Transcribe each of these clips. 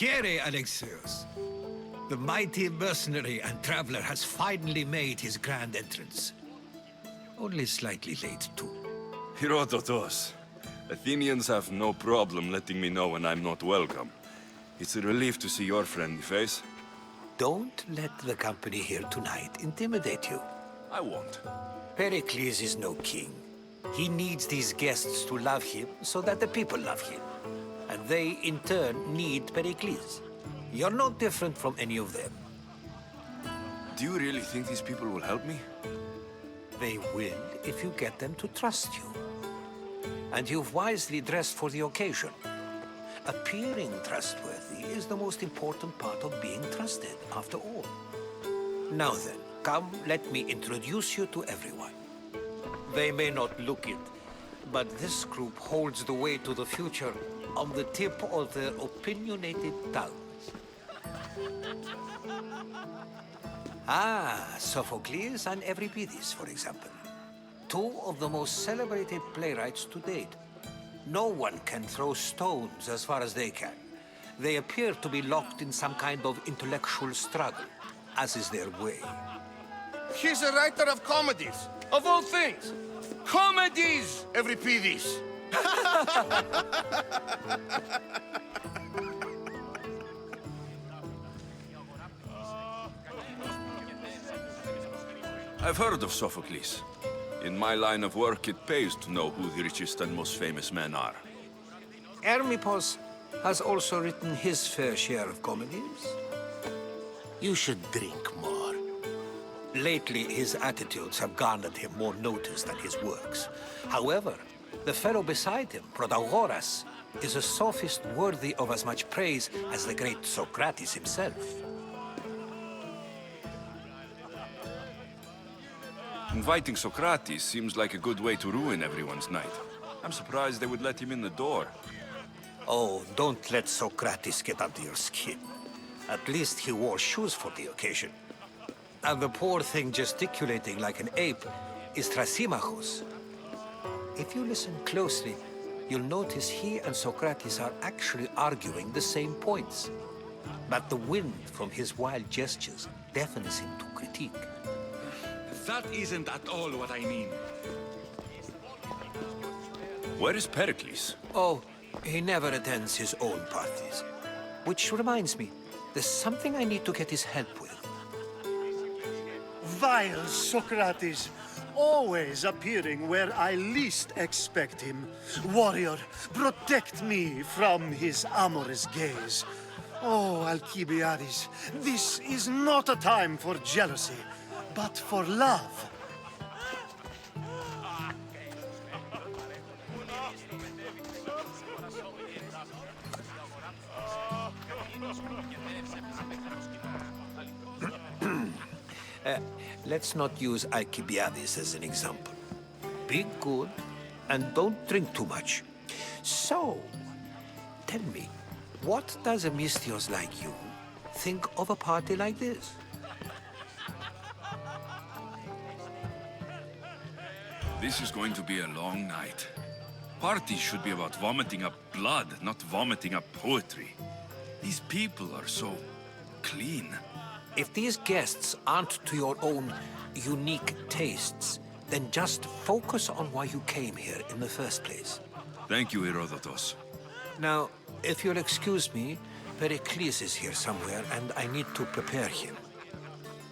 Here, Alexios. The mighty mercenary and traveler has finally made his grand entrance. Only slightly late, too. Herodotos. Athenians have no problem letting me know when I'm not welcome. It's a relief to see your friendly face. Don't let the company here tonight intimidate you. I won't. Pericles is no king. He needs these guests to love him so that the people love him. And they, in turn, need Pericles. You're no different from any of them. Do you really think these people will help me? They will if you get them to trust you. And you've wisely dressed for the occasion. Appearing trustworthy is the most important part of being trusted, after all. Now then, come, let me introduce you to everyone. They may not look it, but this group holds the way to the future on the tip of their opinionated tongues. Sophocles and Euripides, for example. Two of the most celebrated playwrights to date. No one can throw stones as far as they can. They appear to be locked in some kind of intellectual struggle, as is their way. He's a writer of comedies, of all things. Comedies, Euripides. I've heard of Sophocles. In my line of work, it pays to know who the richest and most famous men are. Hermippos has also written his fair share of comedies. You should drink more. Lately, his attitudes have garnered him more notice than his works. However, the fellow beside him, Protagoras, is a sophist worthy of as much praise as the great Socrates himself. Inviting Socrates seems like a good way to ruin everyone's night. I'm surprised they would let him in the door. Oh, don't let Socrates get under your skin. At least he wore shoes for the occasion. And the poor thing gesticulating like an ape is Thrasymachos. If you listen closely, you'll notice he and Socrates are actually arguing the same points. But the wind from his wild gestures deafens him to critique. That isn't at all what I mean. Where is Pericles? Oh, he never attends his own parties. Which reminds me, there's something I need to get his help with. Vile Socrates, always appearing where I least expect him. Warrior, protect me from his amorous gaze. Oh, Alcibiades, this is not a time for jealousy, but for love. Let's not use Alcibiades as an example. Be good, and don't drink too much. So, tell me, what does a Mystios like you think of a party like this? This is going to be a long night. Parties should be about vomiting up blood, not vomiting up poetry. These people are so clean. If these guests aren't to your own unique tastes, then just focus on why you came here in the first place. Thank you, Herodotos. Now, if you'll excuse me, Pericles is here somewhere, and I need to prepare him.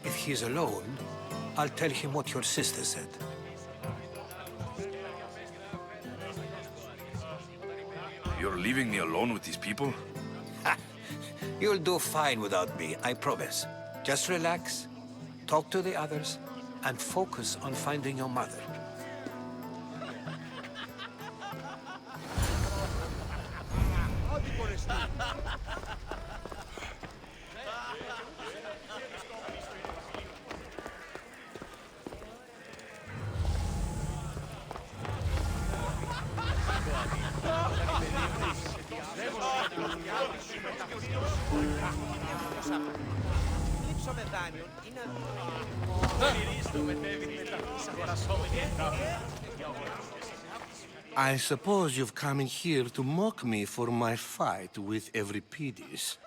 If he's alone, I'll tell him what your sister said. You're leaving me alone with these people? You'll do fine without me, I promise. Just relax, talk to the others, and focus on finding your mother. I suppose you've come in here to mock me for my fight with Euripides.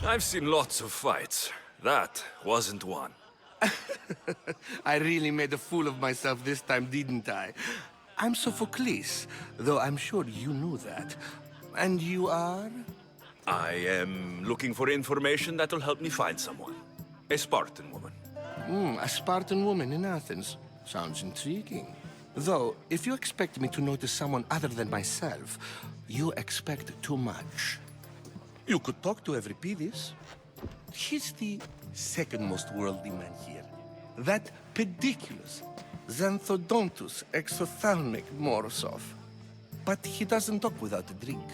I've seen lots of fights. That wasn't one. I really made a fool of myself this time, didn't I? I'm Sophocles, though I'm sure you knew that. And you are? I am looking for information that'll help me find someone. A Spartan woman. A Spartan woman in Athens. Sounds intriguing. Though, if you expect me to notice someone other than myself, you expect too much. You could talk to Euripides. He's the second most worldly man here. That pediculous, xanthodontus exophthalmic Morosov. But he doesn't talk without a drink.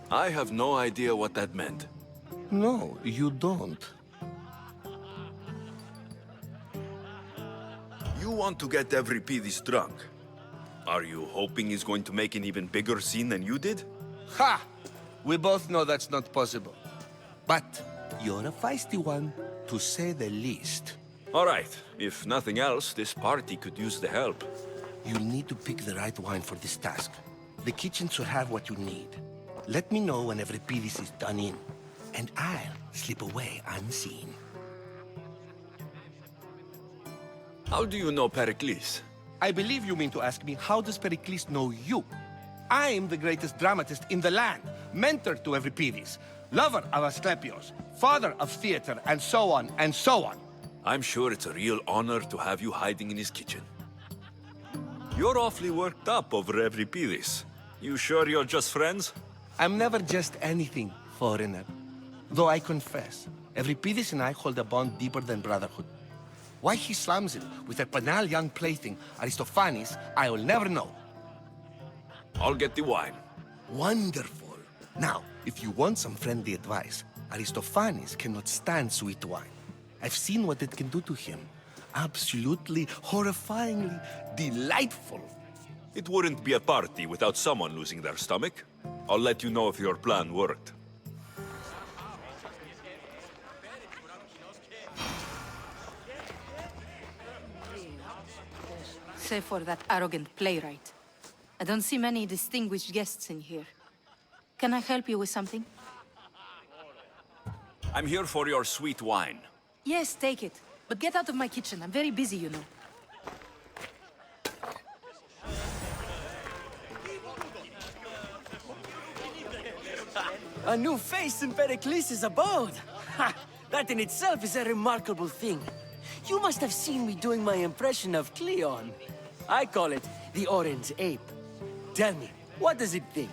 I have no idea what that meant. No, you don't. You want to get Euripides drunk. Are you hoping he's going to make an even bigger scene than you did? Ha! We both know that's not possible. But you're a feisty one, to say the least. All right. If nothing else, this party could use the help. You'll need to pick the right wine for this task. The kitchen should have what you need. Let me know when Euripides is done in, and I'll slip away unseen. How do you know Pericles? I believe you mean to ask me, how does Pericles know you? I'm the greatest dramatist in the land, mentor to Euripides, lover of Asclepios, father of theater, and so on, and so on. I'm sure it's a real honor to have you hiding in his kitchen. You're awfully worked up over Euripides. You sure you're just friends? I'm never just anything, foreigner. Though I confess, Euripides and I hold a bond deeper than brotherhood. Why he slams it with a banal young plaything, Aristophanes, I will never know. I'll get the wine. Wonderful. Now, if you want some friendly advice, Aristophanes cannot stand sweet wine. I've seen what it can do to him. Absolutely, horrifyingly delightful. It wouldn't be a party without someone losing their stomach. I'll let you know if your plan worked. Save for that arrogant playwright. I don't see many distinguished guests in here. Can I help you with something? I'm here for your sweet wine. Yes, take it. But get out of my kitchen. I'm very busy, you know. A new face in Pericles' abode! Ha! That in itself is a remarkable thing. You must have seen me doing my impression of Cleon. I call it the Orange Ape. Tell me, what does it think?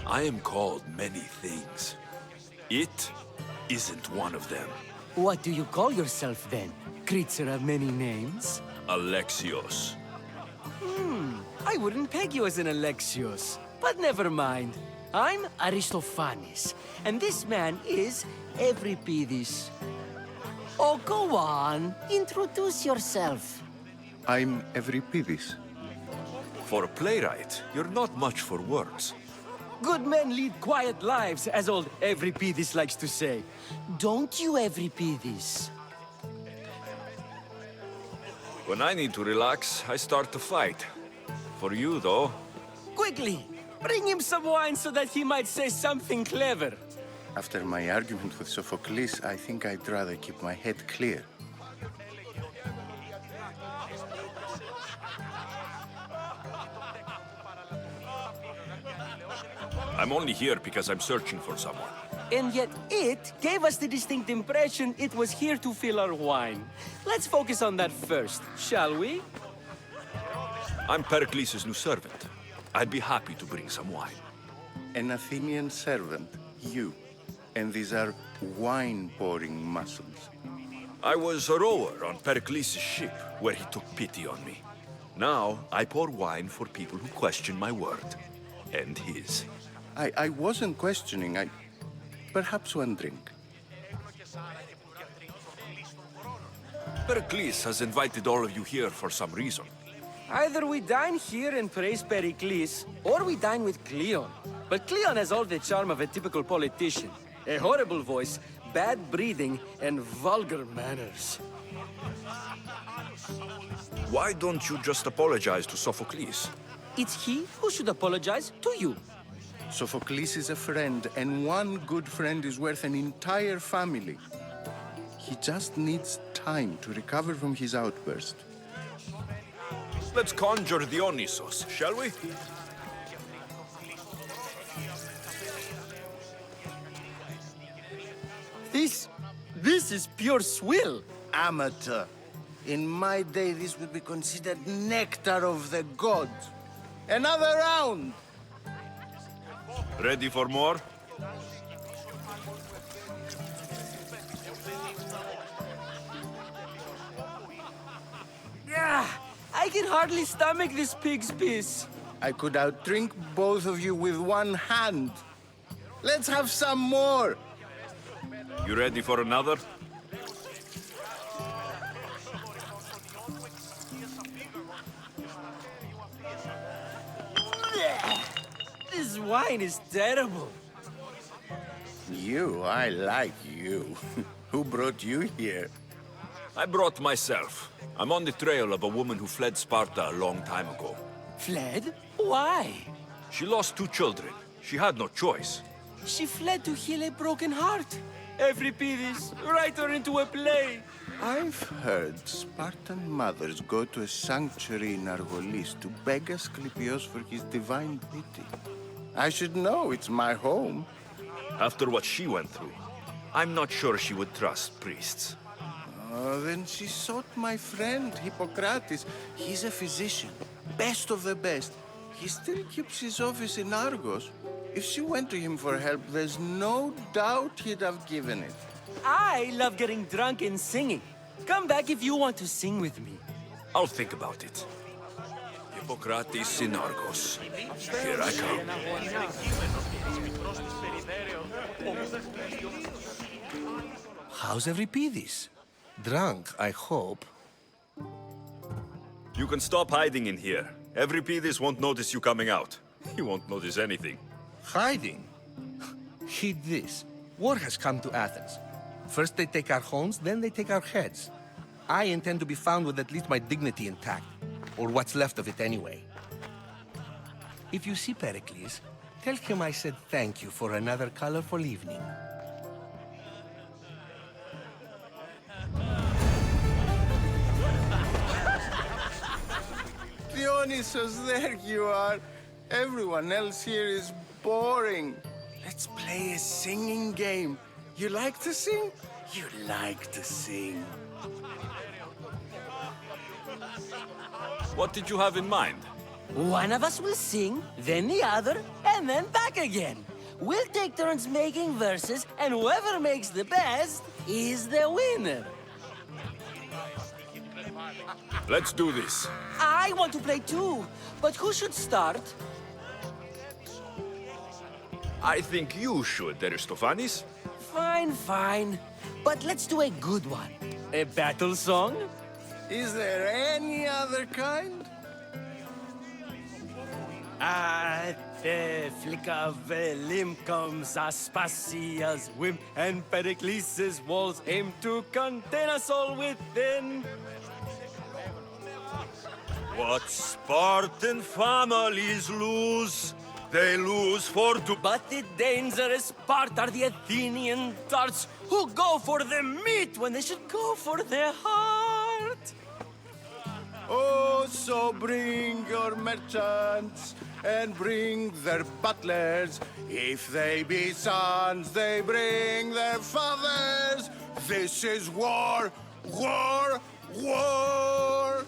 I am called many things. It isn't one of them. What do you call yourself then? Creature of many names? Alexios. I wouldn't peg you as an Alexios. But never mind. I'm Aristophanes, and this man is Euripides. Oh, go on. Introduce yourself. I'm Euripides. For a playwright, you're not much for words. Good men lead quiet lives, as old Euripides likes to say. Don't you, Euripides? When I need to relax, I start to fight. For you, though, Quickly, bring him some wine so that he might say something clever. After my argument with Sophocles, I think I'd rather keep my head clear. I'm only here because I'm searching for someone. And yet it gave us the distinct impression it was here to fill our wine. Let's focus on that first, shall we? I'm Pericles' new servant. I'd be happy to bring some wine. An Athenian servant, you. And these are wine-pouring muscles. I was a rower on Pericles' ship, where he took pity on me. Now, I pour wine for people who question my word. And his. I wasn't questioning, Perhaps one drink. Pericles has invited all of you here for some reason. Either we dine here and praise Pericles, or we dine with Cleon. But Cleon has all the charm of a typical politician. A horrible voice, bad breeding, and vulgar manners. Why don't you just apologize to Sophocles? It's he who should apologize to you. Sophocles is a friend, and one good friend is worth an entire family. He just needs time to recover from his outburst. Let's conjure Dionysos, shall we? This is pure swill. Amateur. In my day, this would be considered nectar of the gods. Another round! Ready for more? Yeah, I can hardly stomach this pig's piss. I could outdrink both of you with one hand. Let's have some more! You ready for another? This wine is terrible. I like you. Who brought you here? I brought myself. I'm on the trail of a woman who fled Sparta a long time ago. Fled? Why? She lost 2 children. She had no choice. She fled to heal a broken heart. Euripides, write her into a play. I've heard Spartan mothers go to a sanctuary in Argolis to beg Asclepios for his divine pity. I should know, it's my home. After what she went through, I'm not sure she would trust priests. Then she sought my friend, Hippocrates. He's a physician, best of the best. He still keeps his office in Argos. If she went to him for help, there's no doubt he'd have given it. I love getting drunk and singing. Come back if you want to sing with me. I'll think about it. Hippocrates in Argos. Here I come. How's Euripides? Drunk, I hope. You can stop hiding in here. Euripides won't notice you coming out. He won't notice anything. Hiding? Heed this. War has come to Athens. First they take our homes, then they take our heads. I intend to be found with at least my dignity intact. Or what's left of it anyway. If you see Pericles, tell him I said thank you for another colorful evening. Dionysos, there you are. Everyone else here is boring. Let's play a singing game. You like to sing? You like to sing. What did you have in mind? One of us will sing, then the other, and then back again. We'll take turns making verses, and whoever makes the best is the winner. Let's do this. I want to play too, but who should start? I think you should, Aristophanes. Fine, fine. But let's do a good one. A battle song? Is there any other kind? At the flick of a limb comes Aspasia's whim, and Pericles' walls aim to contain us all within. What Spartan families lose, they lose for two. But the dangerous part are the Athenian tarts who go for the meat when they should go for the heart. Oh, so bring your merchants and bring their butlers. If they be sons, they bring their fathers. This is war, war, war.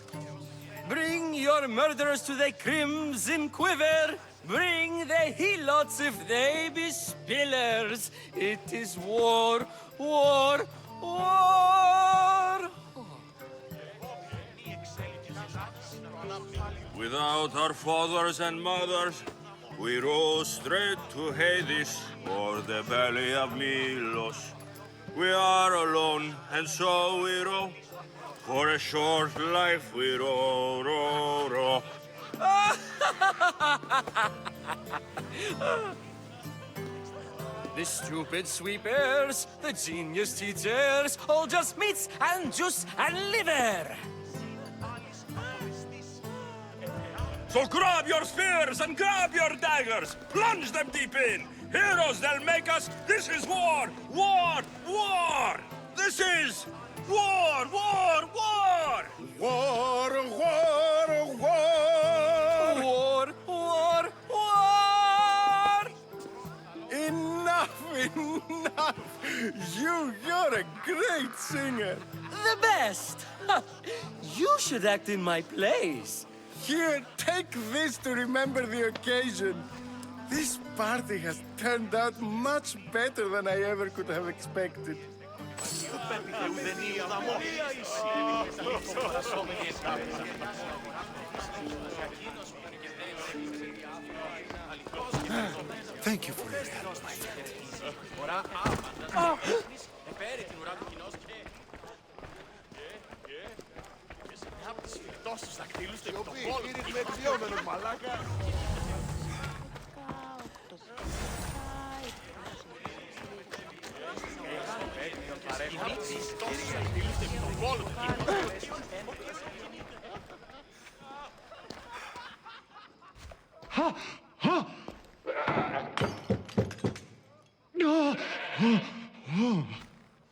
Bring your murderers to the crimson quiver. Bring the helots if they be spillers. It is war, war, war. Without our fathers and mothers, we rose straight to Hades or the belly of Milos. We are alone, and so we row. For a short life we row, row, row. The stupid sweepers, the genius teachers, all just meats and juice and liver. So grab your spears and grab your daggers. Plunge them deep in. Heroes, they'll make us. This is war. War. War. This is war. War. War. War, war, war! War, war, war! Enough, enough! You're a great singer. The best! You should act in my plays. Here, take this to remember the occasion. This party has turned out much better than I ever could have expected. Thank you for your help, my friend.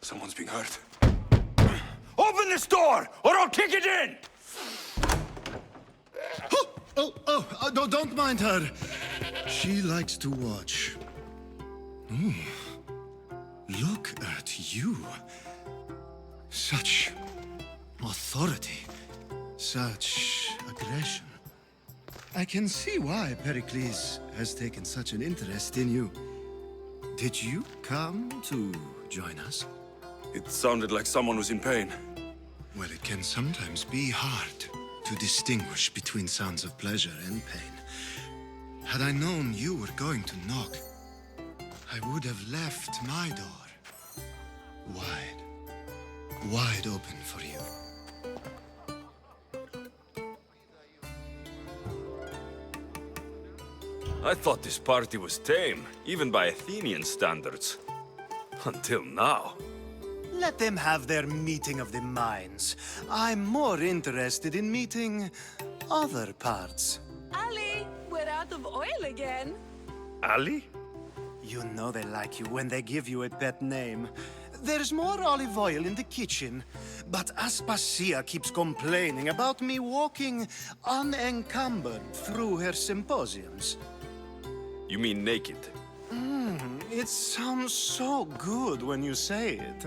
Someone's being hurt. Open this door, or I'll kick it in. No, don't mind her. She likes to watch. Look at you. Such authority. Such aggression. I can see why Pericles has taken such an interest in you. Did you come to join us? It sounded like someone was in pain. Well, it can sometimes be hard to distinguish between sounds of pleasure and pain. Had I known you were going to knock, I would have left my door wide open for you. I thought this party was tame, even by Athenian standards. Until now. Let them have their meeting of the minds. I'm more interested in meeting other parts. Ali, we're out of oil again. Ali? You know they like you when they give you a pet name. There's more olive oil in the kitchen, but Aspasia keeps complaining about me walking unencumbered through her symposiums. You mean naked? It sounds so good when you say it.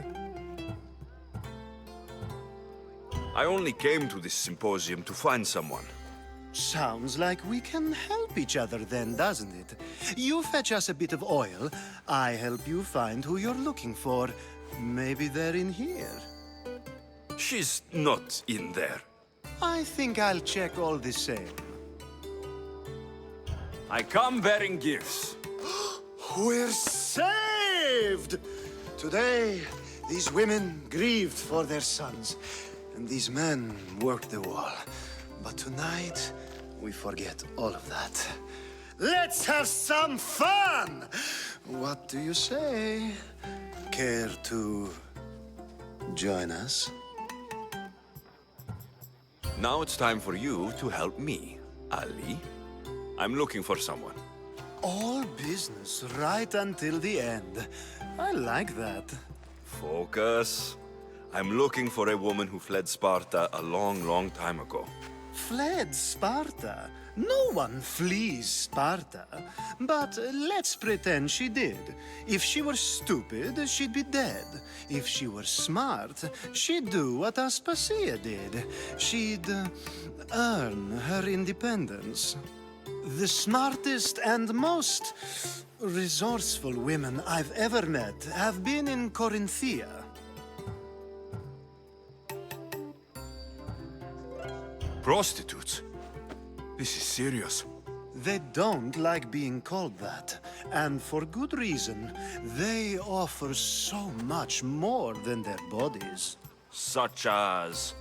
I only came to this symposium to find someone. Sounds like we can help each other then, doesn't it? You fetch us a bit of oil, I help you find who you're looking for. Maybe they're in here. She's not in there. I think I'll check all the same. I come bearing gifts. We're saved! Today, these women grieved for their sons, and these men worked the wall. But tonight, we forget all of that. Let's have some fun! What do you say? Care to join us? Now it's time for you to help me, Ali. I'm looking for someone. All business right until the end. I like that. Focus. I'm looking for a woman who fled Sparta a long, long time ago. Fled Sparta? No one flees Sparta. But let's pretend she did. If she were stupid, she'd be dead. If she were smart, she'd do what Aspasia did. She'd earn her independence. The smartest and most resourceful women I've ever met have been in Corinthia. Prostitutes? This is serious. They don't like being called that, and for good reason. They offer so much more than their bodies. Such as...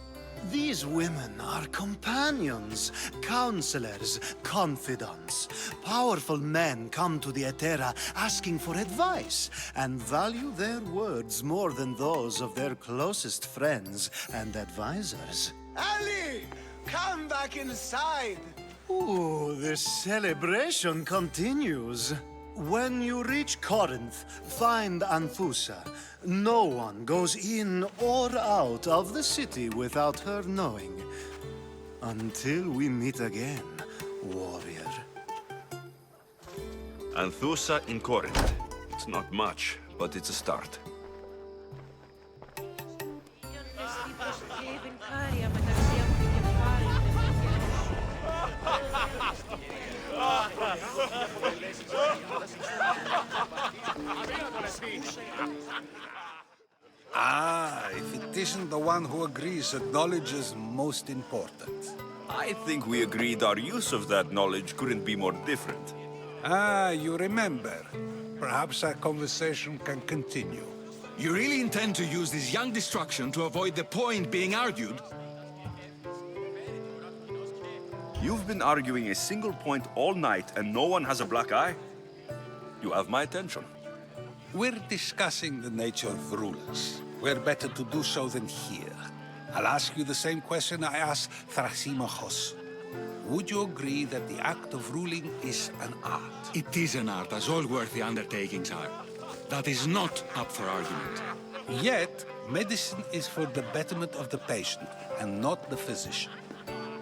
These women are companions, counselors, confidants. Powerful men come to the Etera asking for advice and value their words more than those of their closest friends and advisors. Ali! Come back inside! Ooh, the celebration continues. When you reach Corinth, find Anthusa. No one goes in or out of the city without her knowing. Until we meet again, warrior. Anthusa in Corinth. It's not much, but it's a start. If it isn't the one who agrees that knowledge is most important. I think we agreed our use of that knowledge couldn't be more different. You remember. Perhaps our conversation can continue. You really intend to use this young destruction to avoid the point being argued? You've been arguing a single point all night and no one has a black eye? You have my attention. We're discussing the nature of rulers. Where better to do so than here? I'll ask you the same question I asked Thrasymachos. Would you agree that the act of ruling is an art? It is an art, as all worthy undertakings are. That is not up for argument. Yet, medicine is for the betterment of the patient, and not the physician.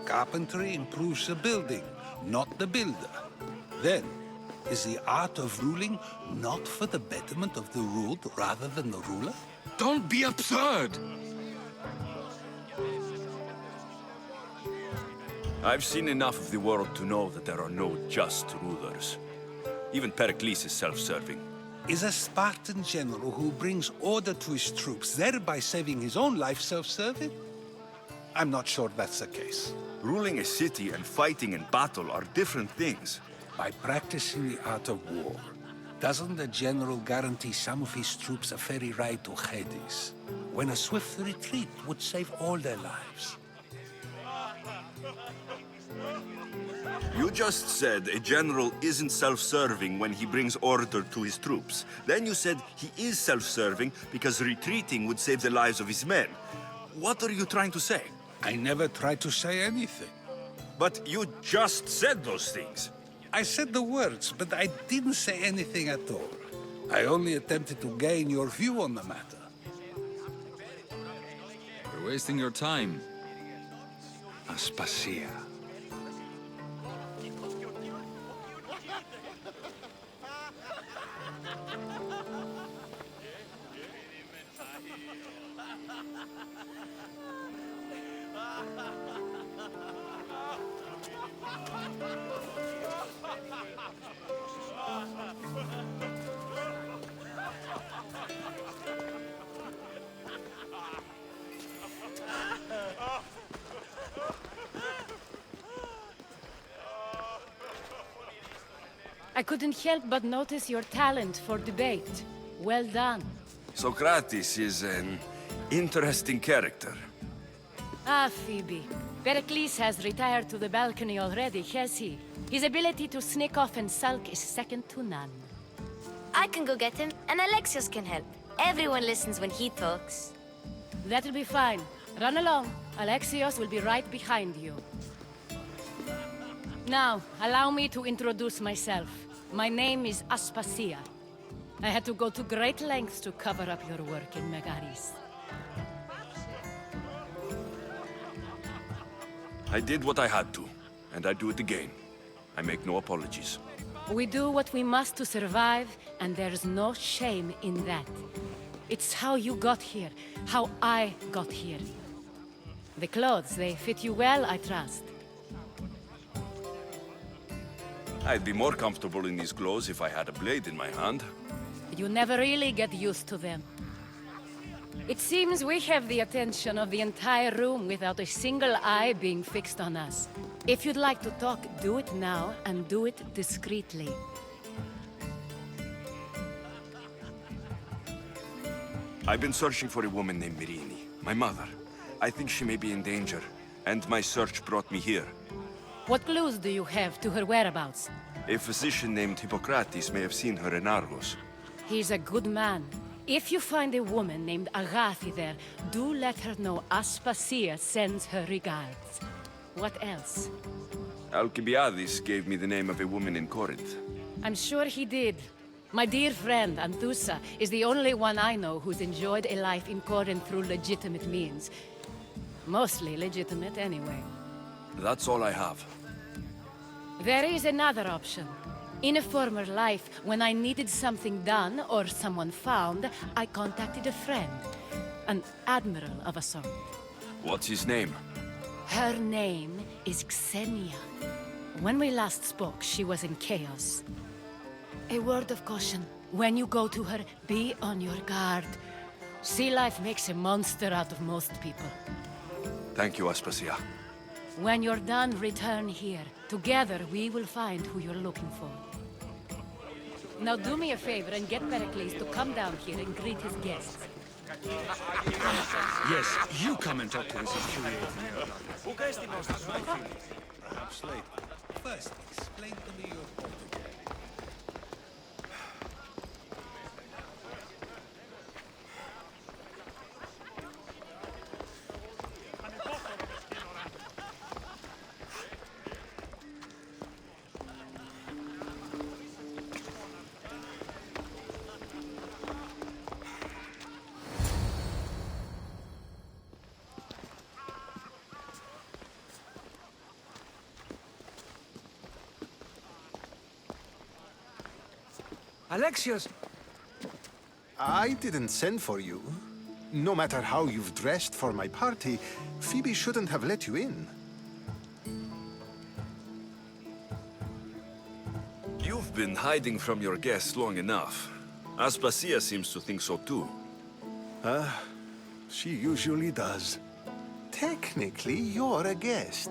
Carpentry improves the building, not the builder. Then, is the art of ruling not for the betterment of the ruled rather than the ruler? Don't be absurd! I've seen enough of the world to know that there are no just rulers. Even Pericles is self-serving. Is a Spartan general who brings order to his troops, thereby saving his own life, self-serving? I'm not sure that's the case. Ruling a city and fighting in battle are different things. By practicing the art of war, doesn't the general guarantee some of his troops a ferry ride to Hades, when a swift retreat would save all their lives? You just said a general isn't self-serving when he brings order to his troops. Then you said he is self-serving because retreating would save the lives of his men. What are you trying to say? I never tried to say anything. But you just said those things. I said the words, but I didn't say anything at all. I only attempted to gain your view on the matter. You're wasting your time. Aspasia. I couldn't help but notice your talent for debate. Well done. Socrates is an interesting character. Ah, Phoebe. Pericles has retired to the balcony already, has he? His ability to sneak off and sulk is second to none. I can go get him, and Alexios can help. Everyone listens when he talks. That'll be fine. Run along. Alexios will be right behind you. Now, allow me to introduce myself. My name is Aspasia. I had to go to great lengths to cover up your work in Megaris. I did what I had to, and I do it again. I make no apologies. We do what we must to survive, and there's no shame in that. It's how you got here, how I got here. The clothes, they fit you well, I trust. I'd be more comfortable in these clothes if I had a blade in my hand. You never really get used to them. It seems we have the attention of the entire room without a single eye being fixed on us. If you'd like to talk, do it now, and do it discreetly. I've been searching for a woman named Mirini, my mother. I think she may be in danger, and my search brought me here. What clues do you have to her whereabouts? A physician named Hippocrates may have seen her in Argos. He's a good man. If you find a woman named Agathi there, do let her know Aspasia sends her regards. What else? Alcibiades gave me the name of a woman in Corinth. I'm sure he did. My dear friend, Anthusa, is the only one I know who's enjoyed a life in Corinth through legitimate means. Mostly legitimate, anyway. That's all I have. There is another option. In a former life, when I needed something done or someone found, I contacted a friend. An admiral of a sort. What's his name? Her name is Xenia. When we last spoke, she was in chaos. A word of caution. When you go to her, be on your guard. Sea life makes a monster out of most people. Thank you, Aspasia. When you're done, return here. Together, we will find who you're looking for. Now do me a favor and get Pericles to come down here and greet his guests. Yes, you come and talk to this infuriating aeronaut. Perhaps later. First, explain to me your point. Alexios! I didn't send for you. No matter how you've dressed for my party, Phoebe shouldn't have let you in. You've been hiding from your guests long enough. Aspasia seems to think so too. She usually does. Technically, you're a guest.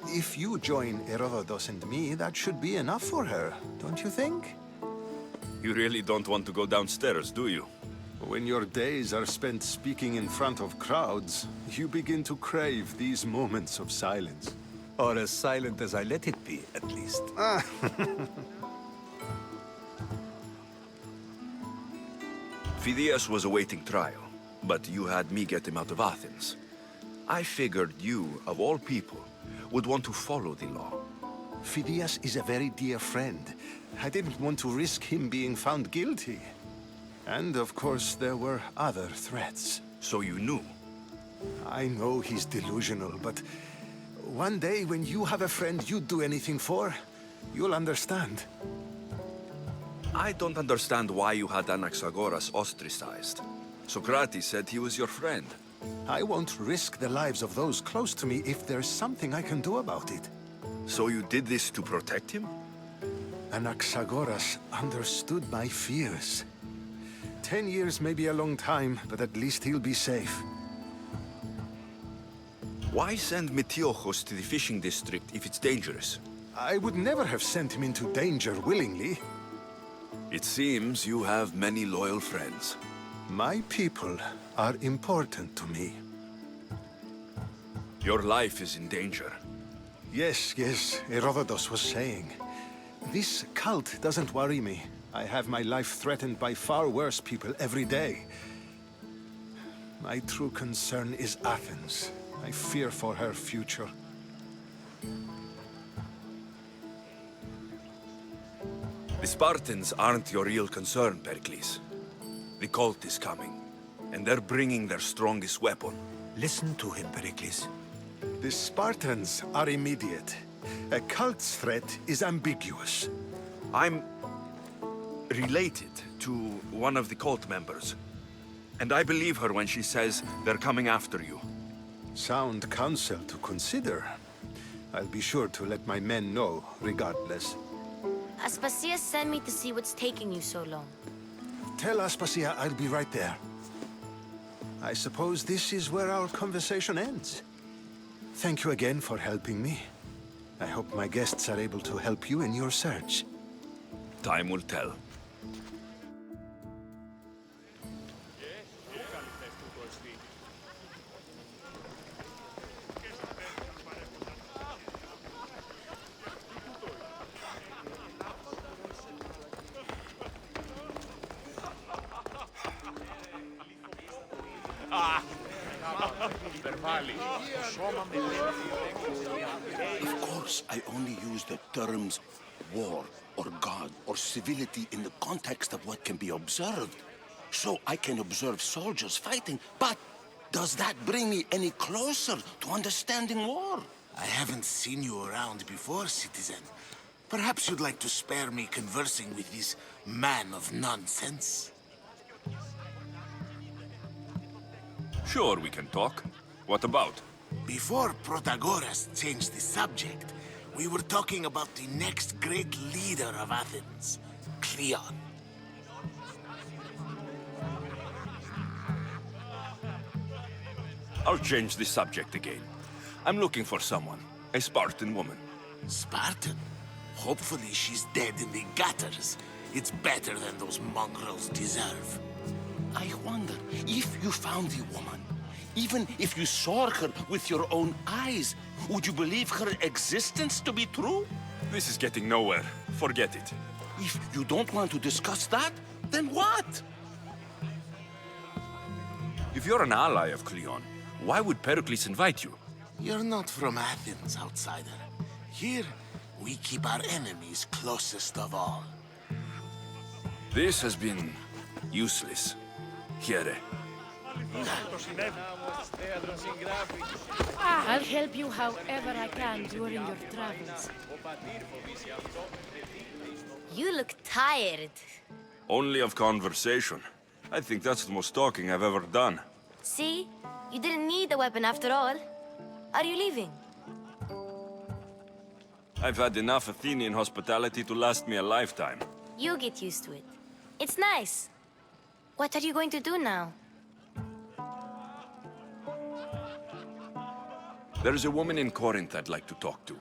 If you join Herodotus and me, that should be enough for her, don't you think? You really don't want to go downstairs, do you? When your days are spent speaking in front of crowds, you begin to crave these moments of silence. Or as silent as I let it be, at least. Phidias was awaiting trial, but you had me get him out of Athens. I figured you, of all people, would want to follow the law. Phidias is a very dear friend. I didn't want to risk him being found guilty. And of course, there were other threats. So you knew? I know he's delusional, but one day when you have a friend you'd do anything for, you'll understand. I don't understand why you had Anaxagoras ostracized. Socrates said he was your friend. I won't risk the lives of those close to me if there's something I can do about it. So you did this to protect him? Anaxagoras understood my fears. 10 years may be a long time, but at least he'll be safe. Why send Metiochos to the fishing district if it's dangerous? I would never have sent him into danger willingly. It seems you have many loyal friends. My people are important to me. Your life is in danger. Yes, Herodotus was saying. This cult doesn't worry me. I have my life threatened by far worse people every day. My true concern is Athens. I fear for her future. The Spartans aren't your real concern, Pericles. The cult is coming, and they're bringing their strongest weapon. Listen to him, Pericles. The Spartans are immediate. A cult's threat is ambiguous. I'm related to one of the cult members, and I believe her when she says they're coming after you. Sound counsel to consider. I'll be sure to let my men know, regardless. Aspasia sent me to see what's taking you so long. Tell Aspasia I'll be right there. I suppose this is where our conversation ends. Thank you again for helping me. I hope my guests are able to help you in your search. Time will tell. Of course, I only use the terms war or God or civility in the context of what can be observed. So I can observe soldiers fighting, but does that bring me any closer to understanding war? I haven't seen you around before, citizen. Perhaps you'd like to spare me conversing with this man of nonsense? Sure, we can talk. What about? Before Protagoras changed the subject, we were talking about the next great leader of Athens, Cleon. I'll change the subject again. I'm looking for someone. A Spartan woman. Spartan? Hopefully she's dead in the gutters. It's better than those mongrels deserve. I wonder if you found the woman, even if you saw her with your own eyes, would you believe her existence to be true? This is getting nowhere. Forget it. If you don't want to discuss that, then what? If you're an ally of Cleon, why would Pericles invite you? You're not from Athens, outsider. Here, we keep our enemies closest of all. This has been useless. Here. I'll help you however I can during your travels. You look tired. Only of conversation. I think that's the most talking I've ever done. See? You didn't need a weapon after all. Are you leaving? I've had enough Athenian hospitality to last me a lifetime. You get used to it. It's nice. What are you going to do now? There is a woman in Corinth I'd like to talk to.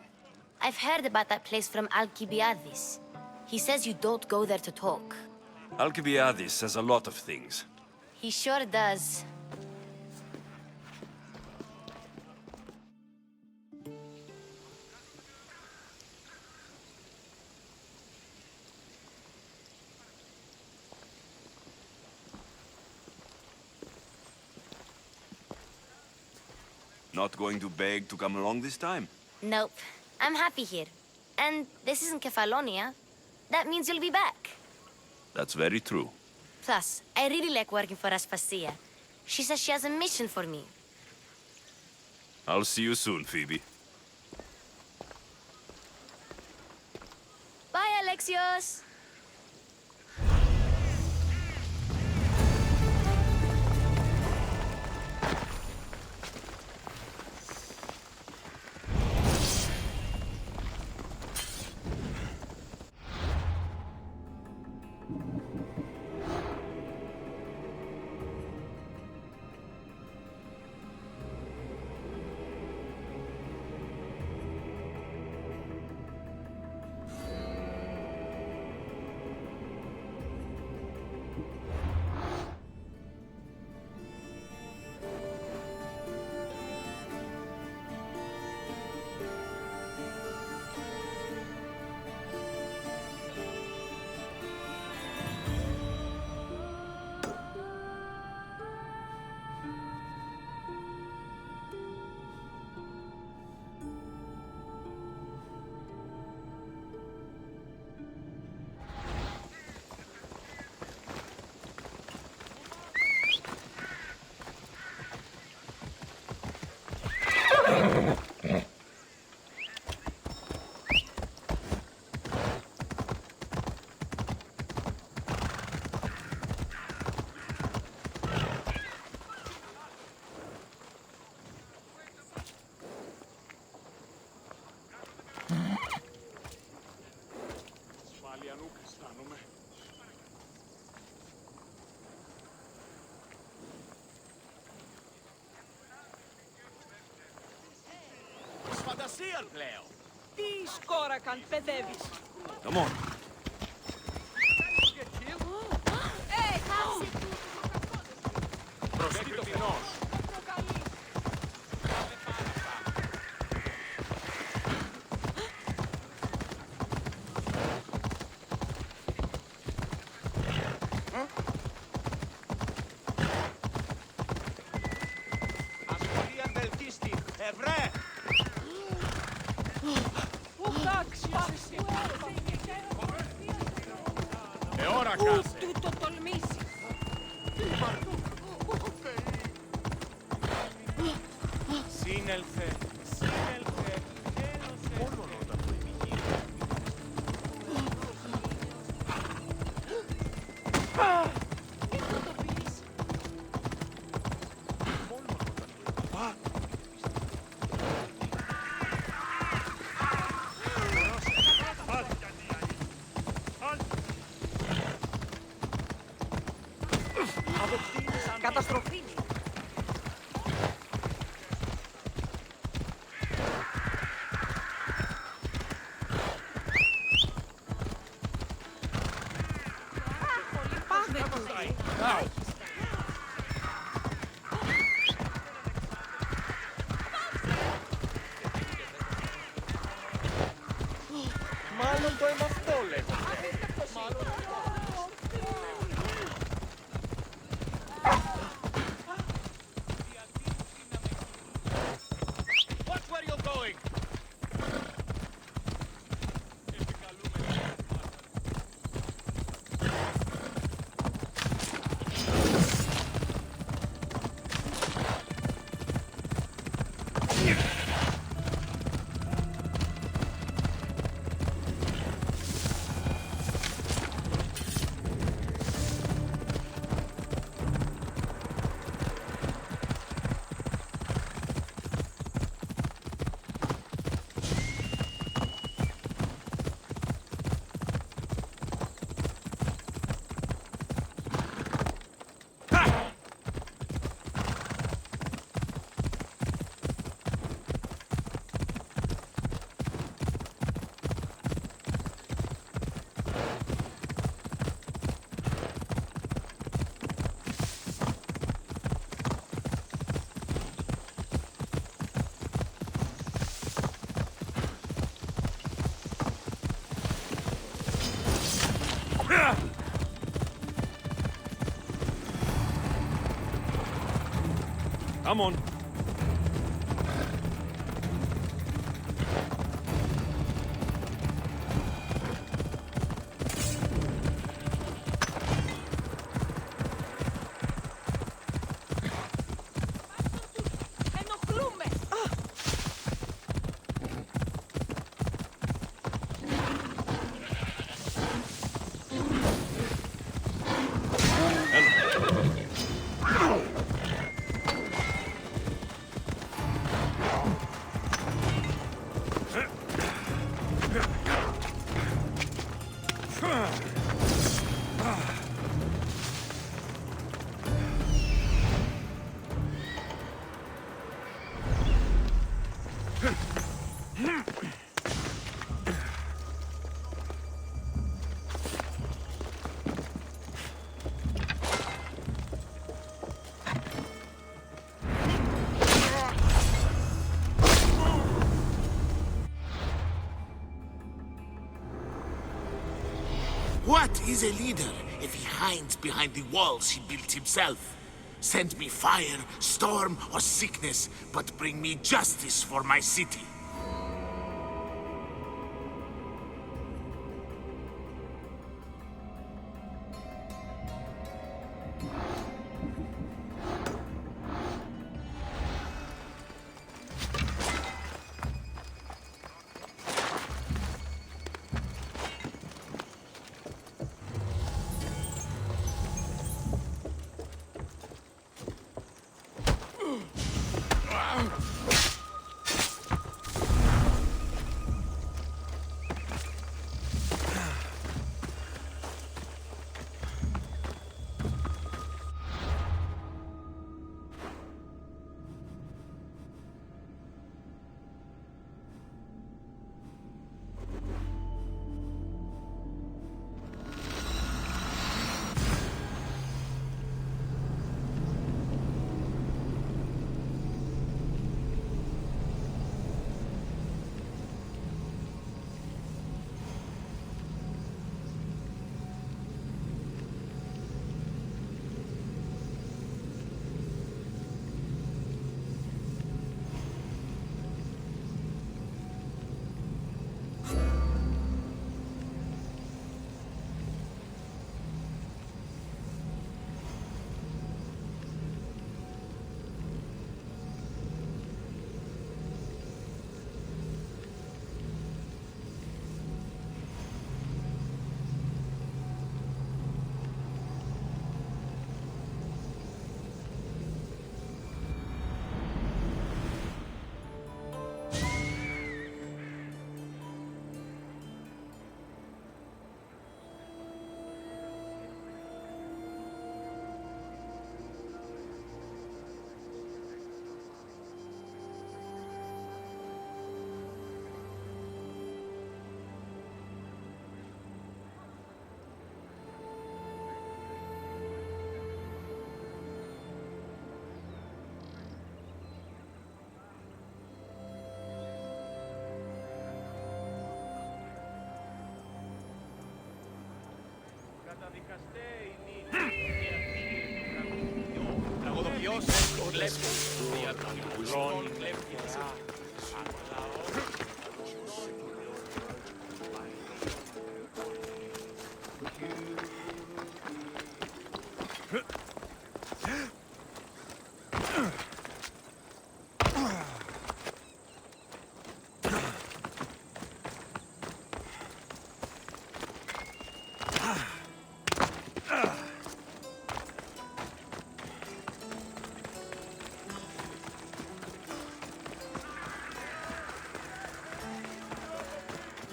I've heard about that place from Alcibiades. He says you don't go there to talk. Alcibiades says a lot of things. He sure does. Not going to beg to come along this time? Nope. I'm happy here. And this isn't Kefalonia. That means you'll be back. That's very true. Plus, I really like working for Aspasia. She says she has a mission for me. I'll see you soon, Phoebe. Bye, Alexios! Φαντασία πλέον. Τι σκόρακαν παιδεύεις. Come on. Προστεί το φινός. Πού το τολμήσεις. Σύνελθε, σύνελθε, έλωσε. Μόνο όταν το επιχείρημα. Τι θα το πεις. Μόνο όταν το επιχείρημα. Καταστροφή. Πάμε τώρα. Μάλλον το εμαυτό λέγω. Watch where you're going. Come on. Ενοχλούμε. What is a leader if he hides behind the walls he built himself? Send me fire, storm, or sickness, but bring me justice for my city.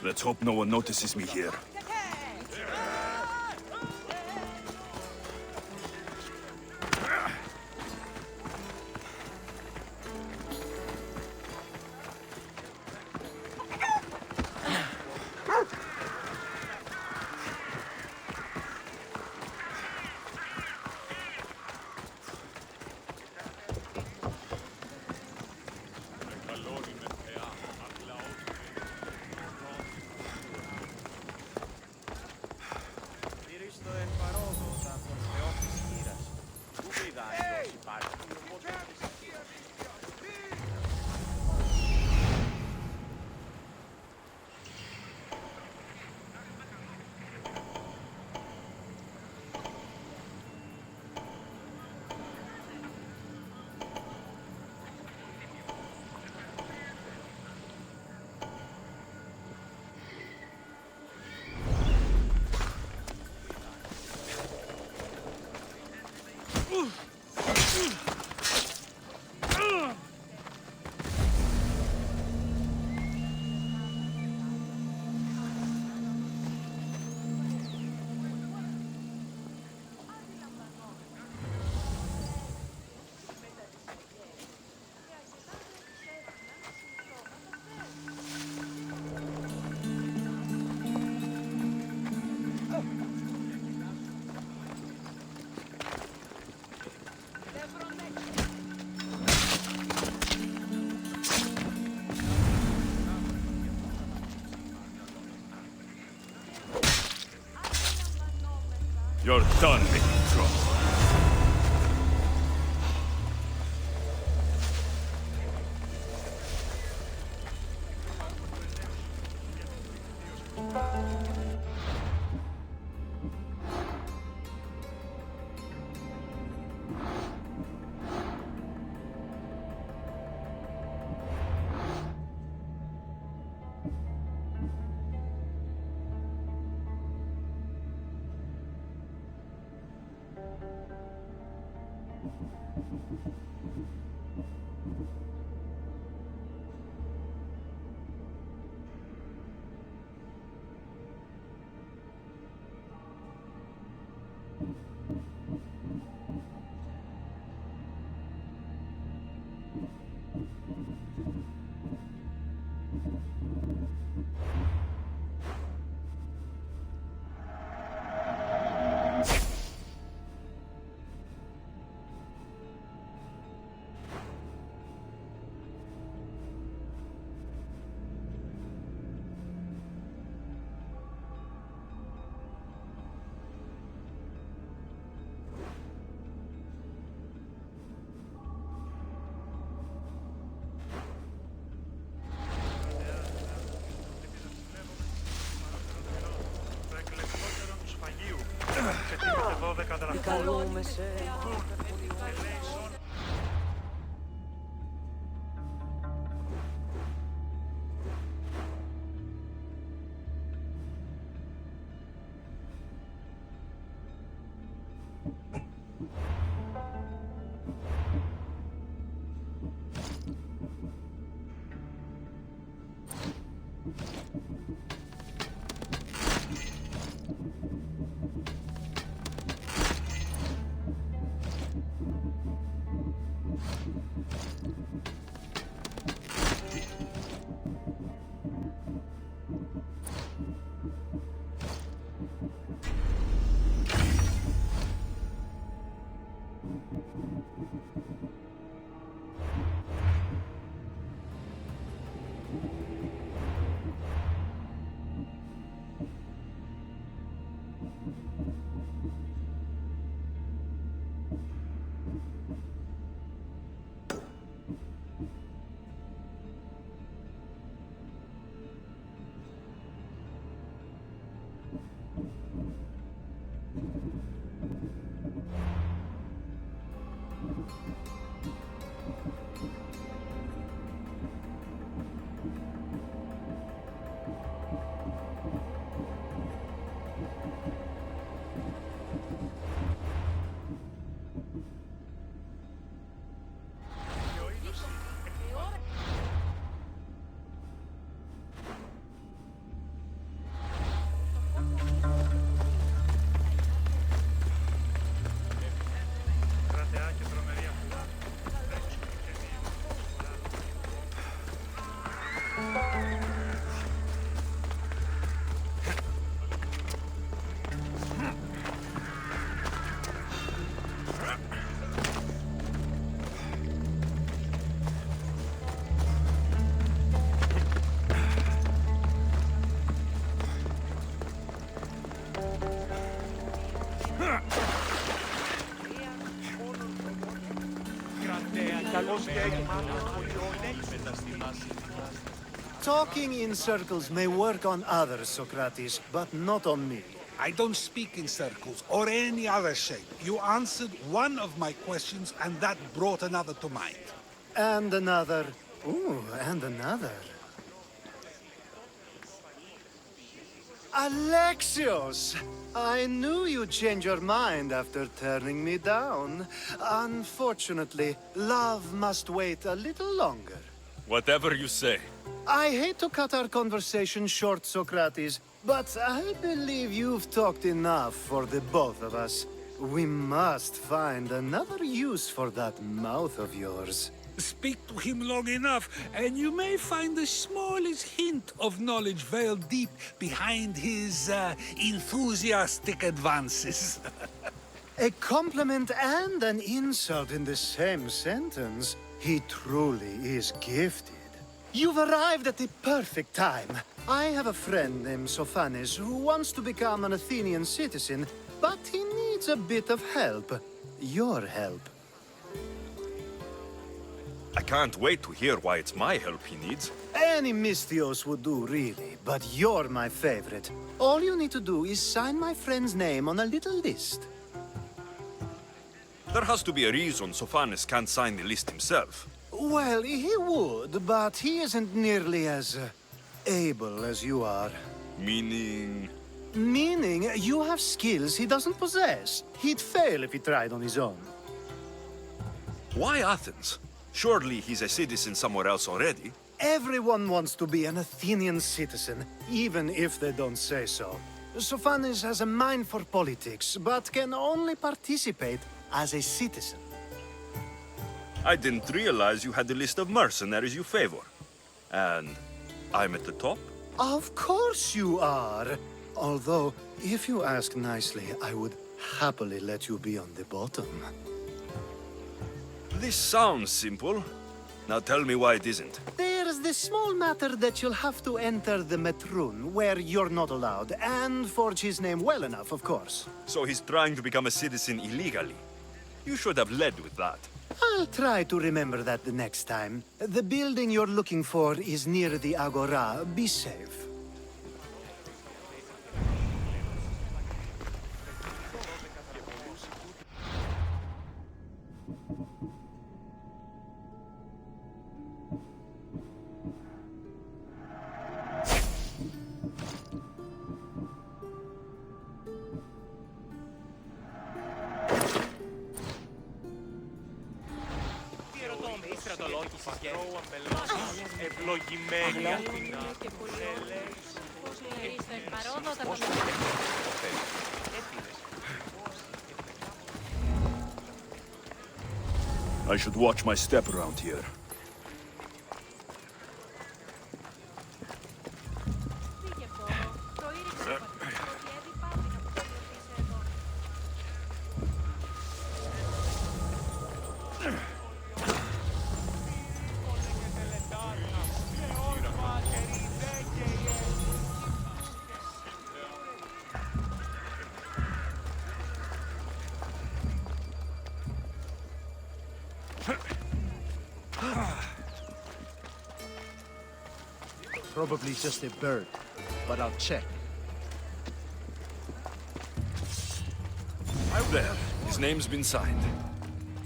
Let's hope no one notices me here. You're done making trouble. Καλούμε σε. Talking in circles may work on others, Socrates, but not on me. I don't speak in circles or any other shape. You answered one of my questions, and that brought another to mind. And another. Ooh, and another. Alexios! I knew you'd change your mind after turning me down. Unfortunately, love must wait a little longer. Whatever you say. I hate to cut our conversation short, Socrates, but I believe you've talked enough for the both of us. We must find another use for that mouth of yours. Speak to him long enough, and you may find the smallest hint of knowledge veiled deep behind his enthusiastic advances. A compliment and an insult in the same sentence. He truly is gifted. You've arrived at the perfect time. I have a friend named Sophanes who wants to become an Athenian citizen, but he needs a bit of help. Your help. I can't wait to hear why it's my help he needs. Any Misthios would do, really, but you're my favorite. All you need to do is sign my friend's name on a little list. There has to be a reason Sophanes can't sign the list himself. Well, he would, but he isn't nearly as able as you are. Meaning? Meaning, you have skills he doesn't possess. He'd fail if he tried on his own. Why Athens? Surely he's a citizen somewhere else already. Everyone wants to be an Athenian citizen, even if they don't say so. Sophanes has a mind for politics, but can only participate as a citizen. I didn't realize you had the list of mercenaries you favor. And I'm at the top? Of course you are. Although, if you ask nicely, I would happily let you be on the bottom. This sounds simple. Now tell me why it isn't. There's the small matter that you'll have to enter the Metroon, where you're not allowed, and forge his name well enough, of course. So he's trying to become a citizen illegally. You should have led with that. I'll try to remember that the next time. The building you're looking for is near the Agora. Be safe. I should watch my step around here. Probably just a bird, but I'll check. There, his name's been signed.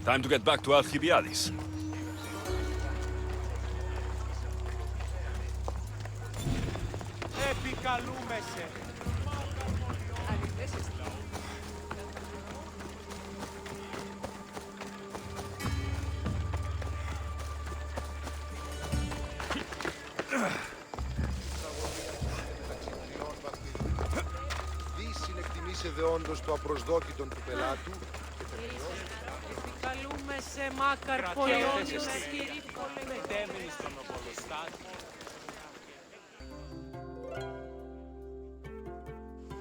Time to get back to Alcibiades. Επικαλούμεσαι. Συνεκτιμήσε δε όντως το απροσδόκητον του πελάτου. Επικαλούμεσαι μάκαρ πολιόνιος κύριε πολεμετεύει στον οπολοστάτη.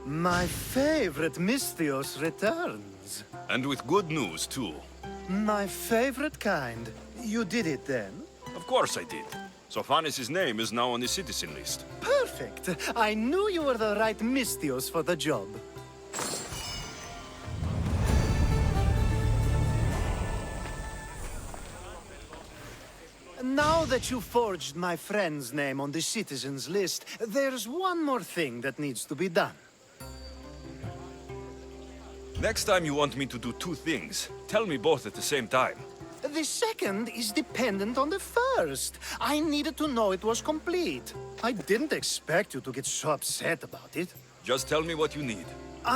My favorite Misthios returns. And with good news, too. My favorite kind. You did it then? Of course I did. Sophanis' name is now on the citizen list. Perfect. I knew you were the right Misthios for the job. Now that you forged my friend's name on the citizens list, there's one more thing that needs to be done. Next time you want me to do two things, tell me both at the same time. The second is dependent on the first. I needed to know it was complete. I didn't expect you to get so upset about it. Just tell me what you need.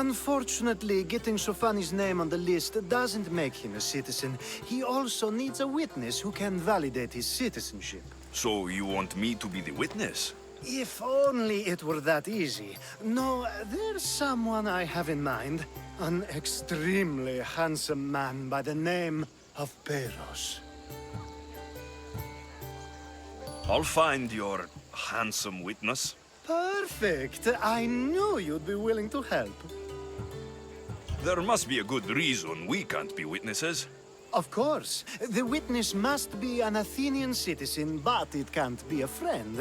Unfortunately, getting Sophanis' name on the list doesn't make him a citizen. He also needs a witness who can validate his citizenship. So you want me to be the witness? If only it were that easy. No, there's someone I have in mind. An extremely handsome man by the name of Peros. I'll find your handsome witness. Perfect. I knew you'd be willing to help. There must be a good reason we can't be witnesses. Of course. The witness must be an Athenian citizen, but it can't be a friend.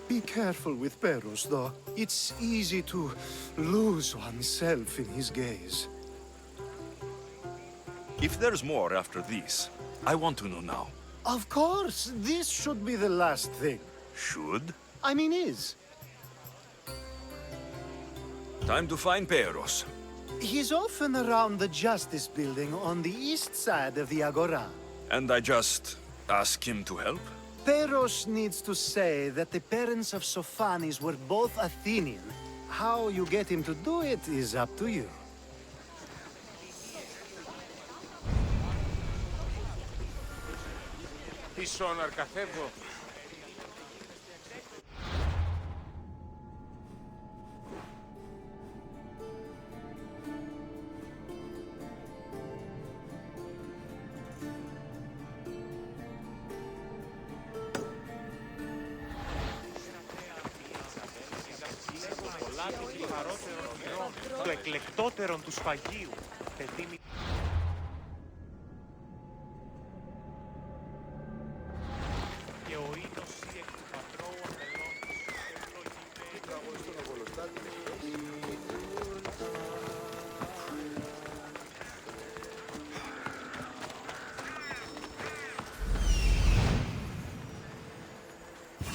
Be careful with Peros, though. It's easy to lose oneself in his gaze. If there's more after this, I want to know now. Of course. This should be the last thing. Should? I mean is. Time to find Peros. He's often around the Justice Building on the east side of the Agora. And I just ask him to help? Peros needs to say that the parents of Sophanis were both Athenian. How you get him to do it is up to you. Πίσω να αρκαθεύω. Το εκλεκτότερον του σφαγίου. Παιδί και ο ήλιος εκ του πατρώου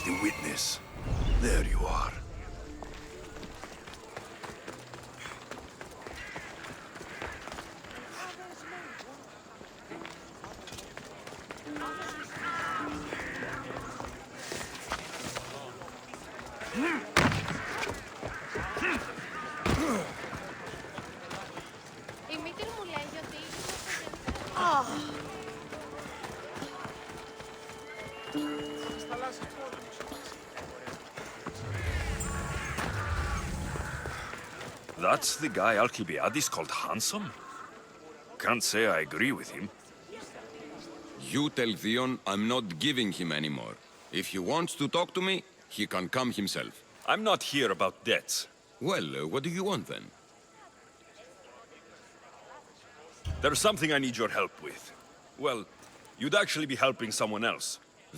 The witness. There you are. Η μήτρη μου λέγει ότι... That's the guy Alcibiades called handsome? Can't say I agree with him. You tell Theon I'm not giving him anymore. If he wants to talk to me, he can come himself. I'm not here about debts. Well, what do you want then? There's something I need your help with. Well, you'd actually be helping someone else.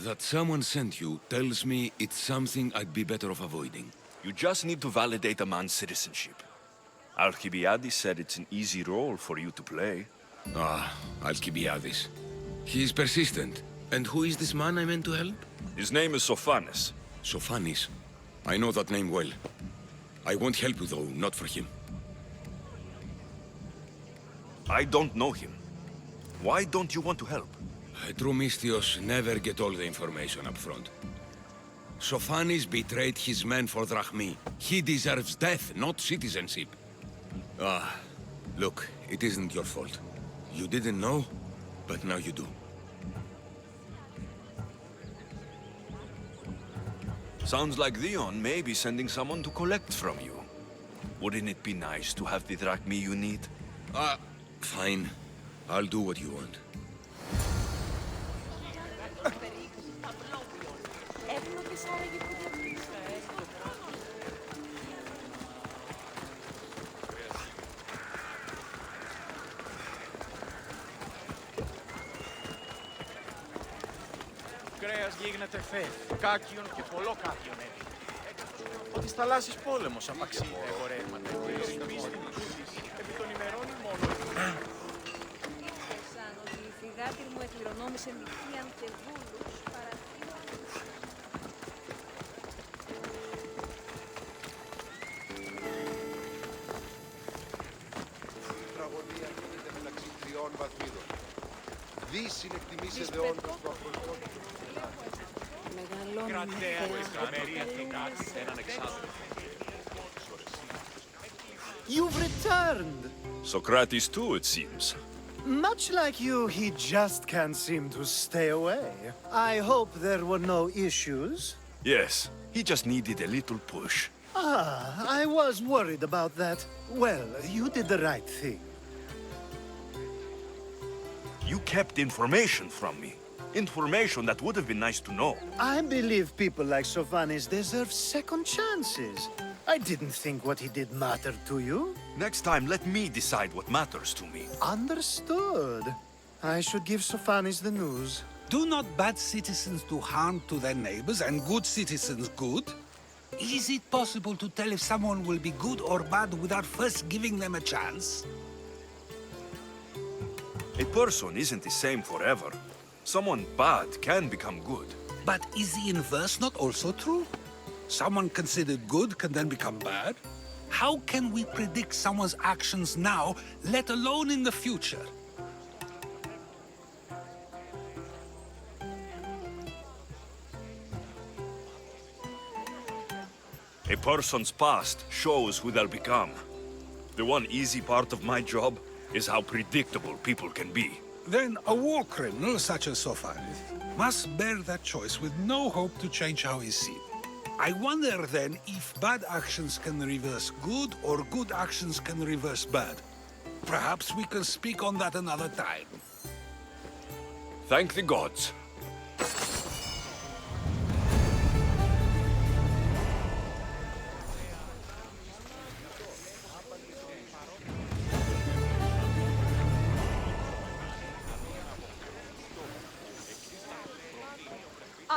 That someone sent you tells me it's something I'd be better off avoiding. You just need to validate a man's citizenship. Alcibiades said it's an easy role for you to play. Ah, Alcibiades. He is persistent. And who is this man I meant to help? His name is Sophanis. Sophanis. I know that name well. I won't help you, though, not for him. I don't know him. Why don't you want to help? Drumistios never get all the information up front. Sophanis betrayed his men for Drachmi. He deserves death, not citizenship. Ah, look, it isn't your fault. You didn't know, but now you do. Sounds like Theon may be sending someone to collect from you. Wouldn't it be nice to have the drachmi you need? Fine. I'll do what you want. Κρέας γίγνεται φε, κάκιον και πολλό κάκιον έχει. Ο της θαλάσσης πόλεμος απαξίει τα εμπορεύματα και η πίστη του Ζούτης επί των ημερών μόνο. Σαν ότι η θυγάτηρ μου εκληρονόμησε νυχίαν και βούλους παραθύρων. Η τραγωδία γίνεται μεταξύ τριών βαθμίδων. Δι συνεκτιμήσε δεόντως το απροσδόκητο. You've returned! Socrates too, it seems. Much like you, he just can't seem to stay away. I hope there were no issues. Yes, he just needed a little push. I was worried about that. Well, you did the right thing. You kept information from me. Information that would have been nice to know. I believe people like Sophanis deserve second chances. I didn't think what he did mattered to you. Next time, let me decide what matters to me. Understood. I should give Sophanis the news. Do not bad citizens do harm to their neighbors and good citizens good? Is it possible to tell if someone will be good or bad without first giving them a chance? A person isn't the same forever. Someone bad can become good. But is the inverse not also true? Someone considered good can then become bad? How can we predict someone's actions now, let alone in the future? A person's past shows who they'll become. The one easy part of my job is how predictable people can be. Then a war criminal such as Sophanis must bear that choice with no hope to change how he's seen. I wonder then if bad actions can reverse good or good actions can reverse bad. Perhaps we can speak on that another time. Thank the gods.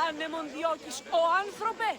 Άνεμον διώκεις, ο άνθρωπε!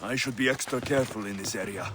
I should be extra careful in this area.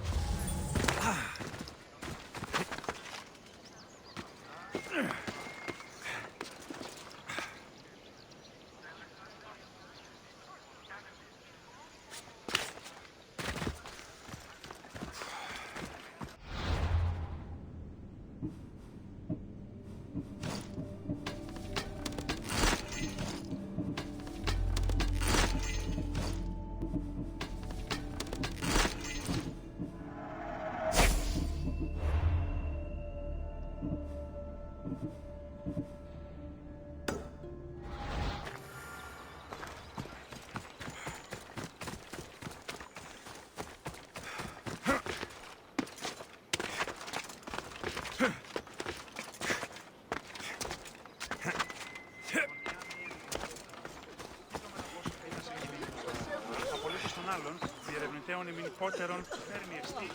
Απολύτως των άλλων, διερευνητέων ημινικότερων, φέρνει εστί.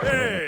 Hey!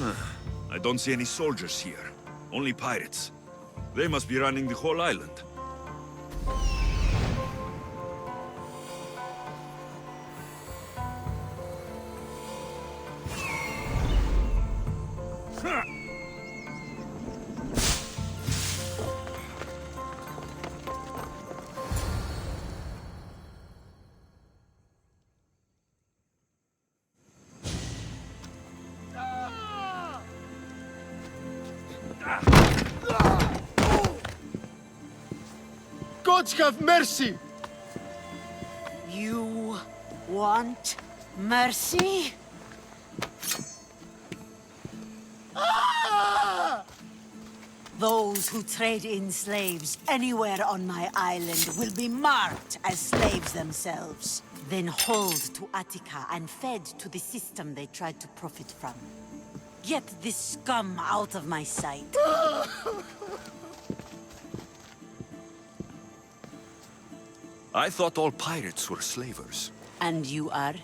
I don't see any soldiers here. Only pirates. They must be running the whole island. Gods have mercy! You want mercy? Those who trade in slaves anywhere on my island will be marked as slaves themselves, then hauled to Attica and fed to the system they tried to profit from. Get this scum out of my sight. I thought all pirates were slavers. And you are?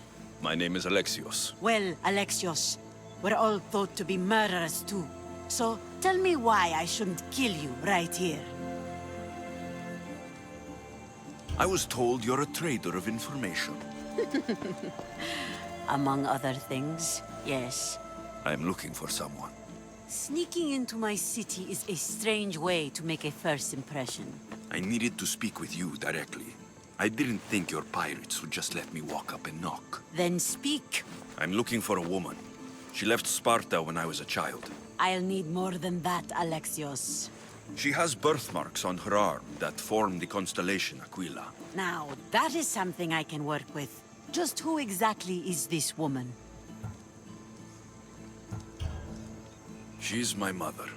My name is Alexios. Well, Alexios, we're all thought to be murderers too. So, tell me why I shouldn't kill you right here. I was told you're a trader of information. Among other things, yes. I'm looking for someone. Sneaking into my city is a strange way to make a first impression. I needed to speak with you directly. I didn't think your pirates would just let me walk up and knock. Then speak. I'm looking for a woman. She left Sparta when I was a child. I'll need more than that, Alexios. She has birthmarks on her arm that form the constellation Aquila. Now, that is something I can work with. Just who exactly is this woman? She's my mother.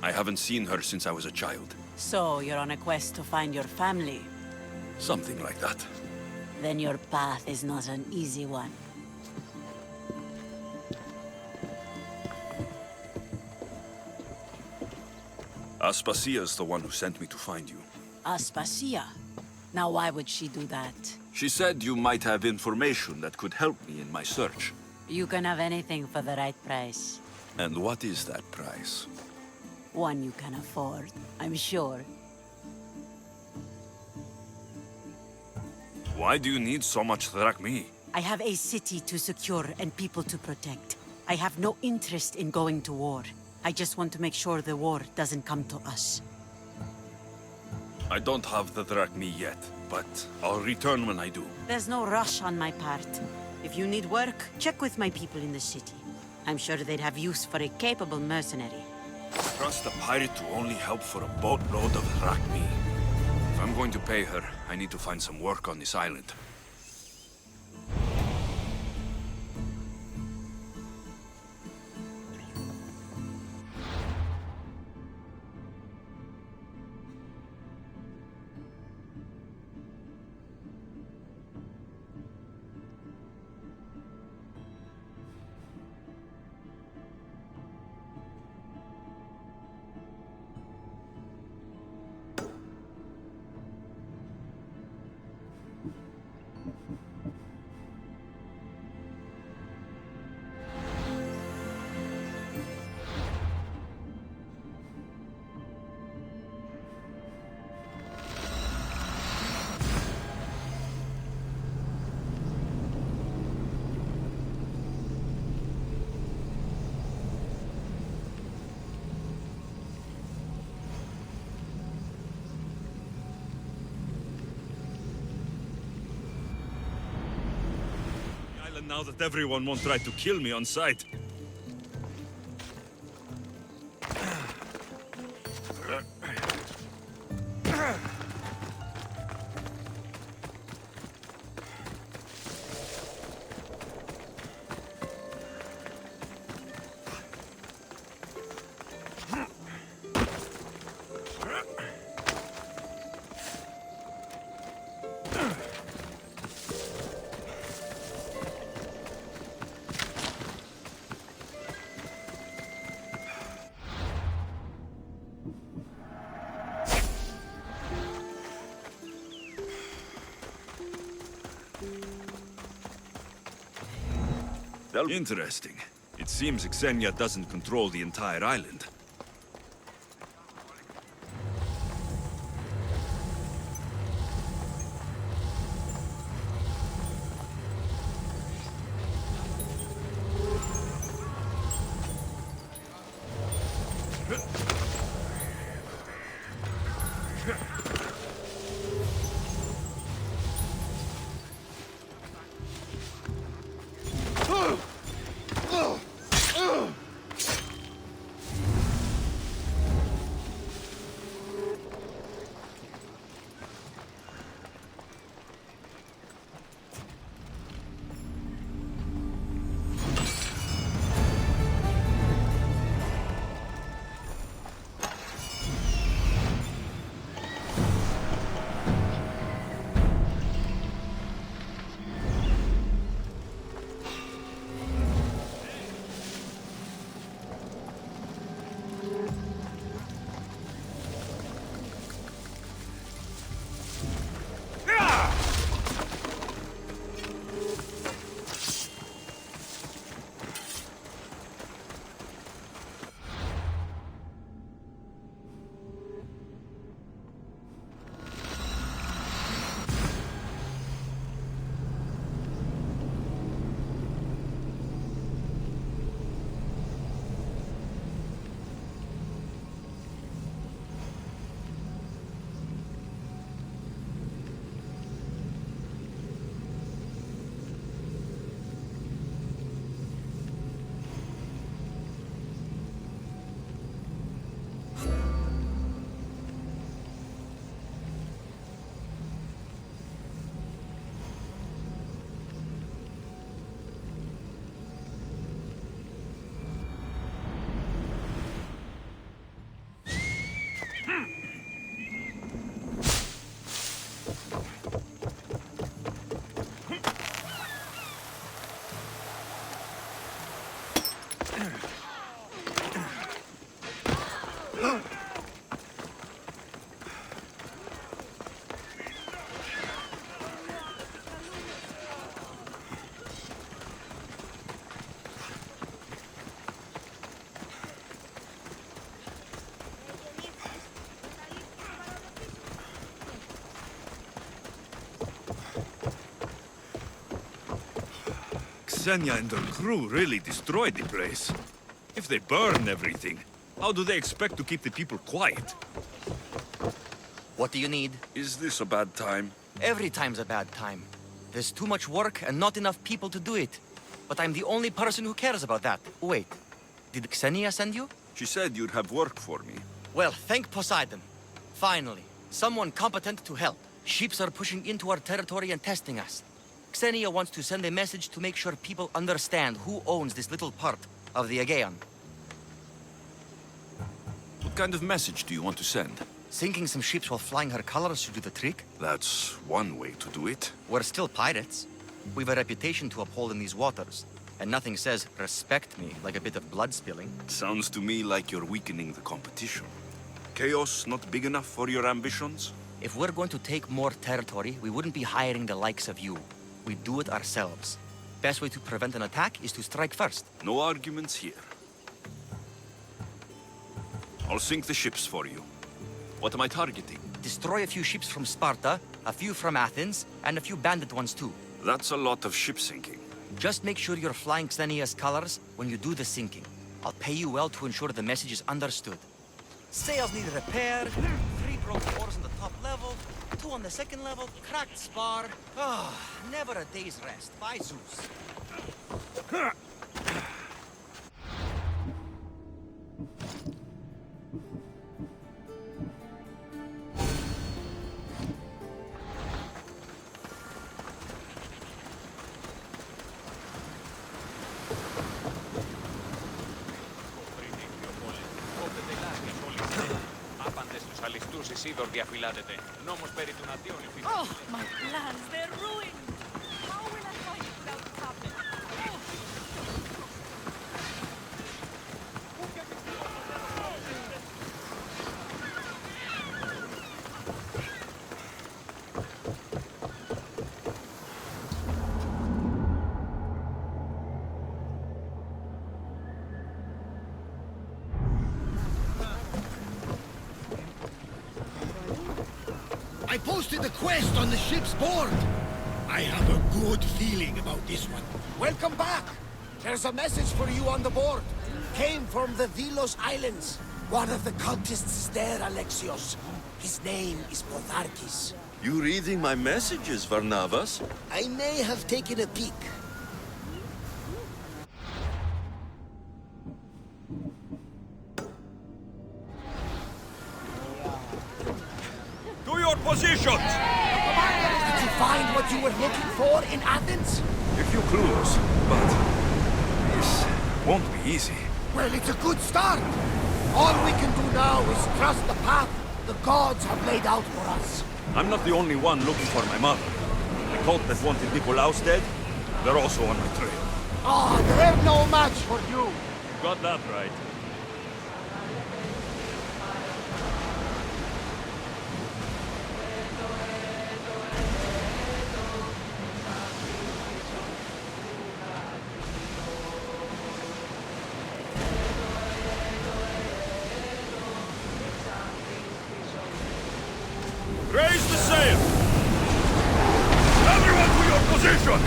I haven't seen her since I was a child. So, you're on a quest to find your family? Something like that. Then your path is not an easy one. Aspasia's the one who sent me to find you. Aspasia? Now why would she do that? She said you might have information that could help me in my search. You can have anything for the right price. And what is that price? One you can afford, I'm sure. Why do you need so much drachmi? I have a city to secure and people to protect. I have no interest in going to war. I just want to make sure the war doesn't come to us. I don't have the drachmi yet, but I'll return when I do. There's no rush on my part. If you need work, check with my people in the city. I'm sure they'd have use for a capable mercenary. Trust a pirate to only help for a boatload of drachmi. If I'm going to pay her, I need to find some work on this island. Now that everyone won't try to kill me on sight. Interesting. It seems Xenia doesn't control the entire island. Xenia and her crew really destroyed the place. If they burn everything, how do they expect to keep the people quiet? What do you need? Is this a bad time? Every time's a bad time. There's too much work and not enough people to do it. But I'm the only person who cares about that. Wait, did Xenia send you? She said you'd have work for me. Well, thank Poseidon. Finally, someone competent to help. Ships are pushing into our territory and testing us. Xenia wants to send a message to make sure people understand who owns this little part of the Aegean. What kind of message do you want to send? Sinking some ships while flying her colors should do the trick. That's one way to do it. We're still pirates. We've a reputation to uphold in these waters. And nothing says, respect me, like a bit of blood spilling. Sounds to me like you're weakening the competition. Chaos not big enough for your ambitions? If we're going to take more territory, we wouldn't be hiring the likes of you. We'd do it ourselves. Best way to prevent an attack is to strike first. No arguments here. I'll sink the ships for you. What am I targeting? Destroy a few ships from Sparta, a few from Athens, and a few bandit ones too. That's a lot of ship sinking. Just make sure you're flying Xenia's colors when you do the sinking. I'll pay you well to ensure the message is understood. Sails need repair, 3 broken oars on the top level, 2 on the second level, cracked spar. Never a day's rest. By Zeus. Ισίδωρ διαφυλάτεται. Νόμος περί του Ναντίον υφίσταται. Oh, my plans, they're ruined! How will I fight without the tablet? posted the quest on the ship's board. I have a good feeling about this one. Welcome back. There's a message for you on the board. Came from the Vilos Islands. One of the cultists is there, Alexios. His name is Potharkis. You reading my messages, Varnavas? I may have taken a peek. To your positions! Did you find what you were looking for in Athens? A few clues, but this won't be easy. Well, it's a good start. All we can do now is trust the path the gods have laid out for us. I'm not the only one looking for my mother. The cult that wanted Nikolaos dead, they're also on my trail. Ah, they're no match for you. Got that right. Raise the sail! Everyone to your position!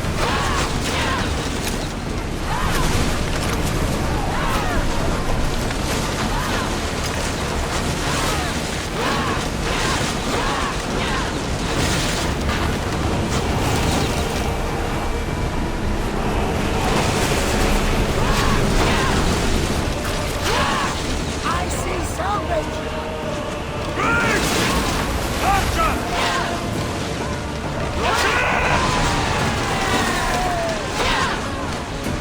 I see salvage!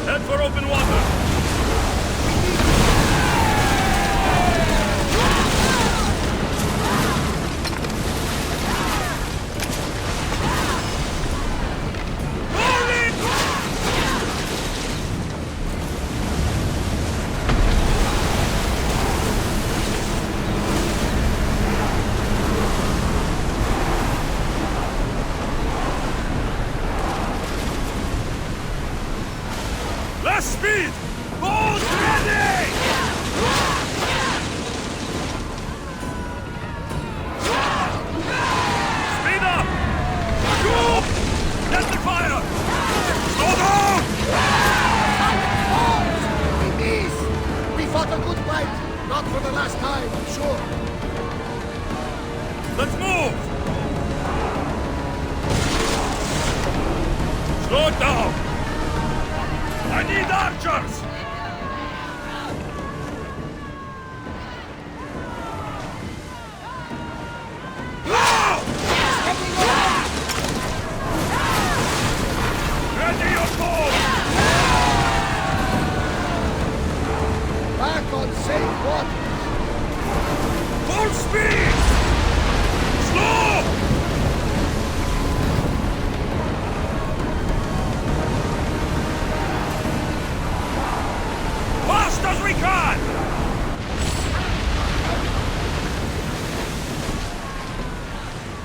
Head for open water! Less speed! Boat ready! Speed up! Go! Get the fire! Slow down! We missed! We fought a good fight. Not for the last time, I'm sure. Let's move! Slow it down! I need archers! Ready your bow! Back on safe water. Full speed! Slow! Fast as we can!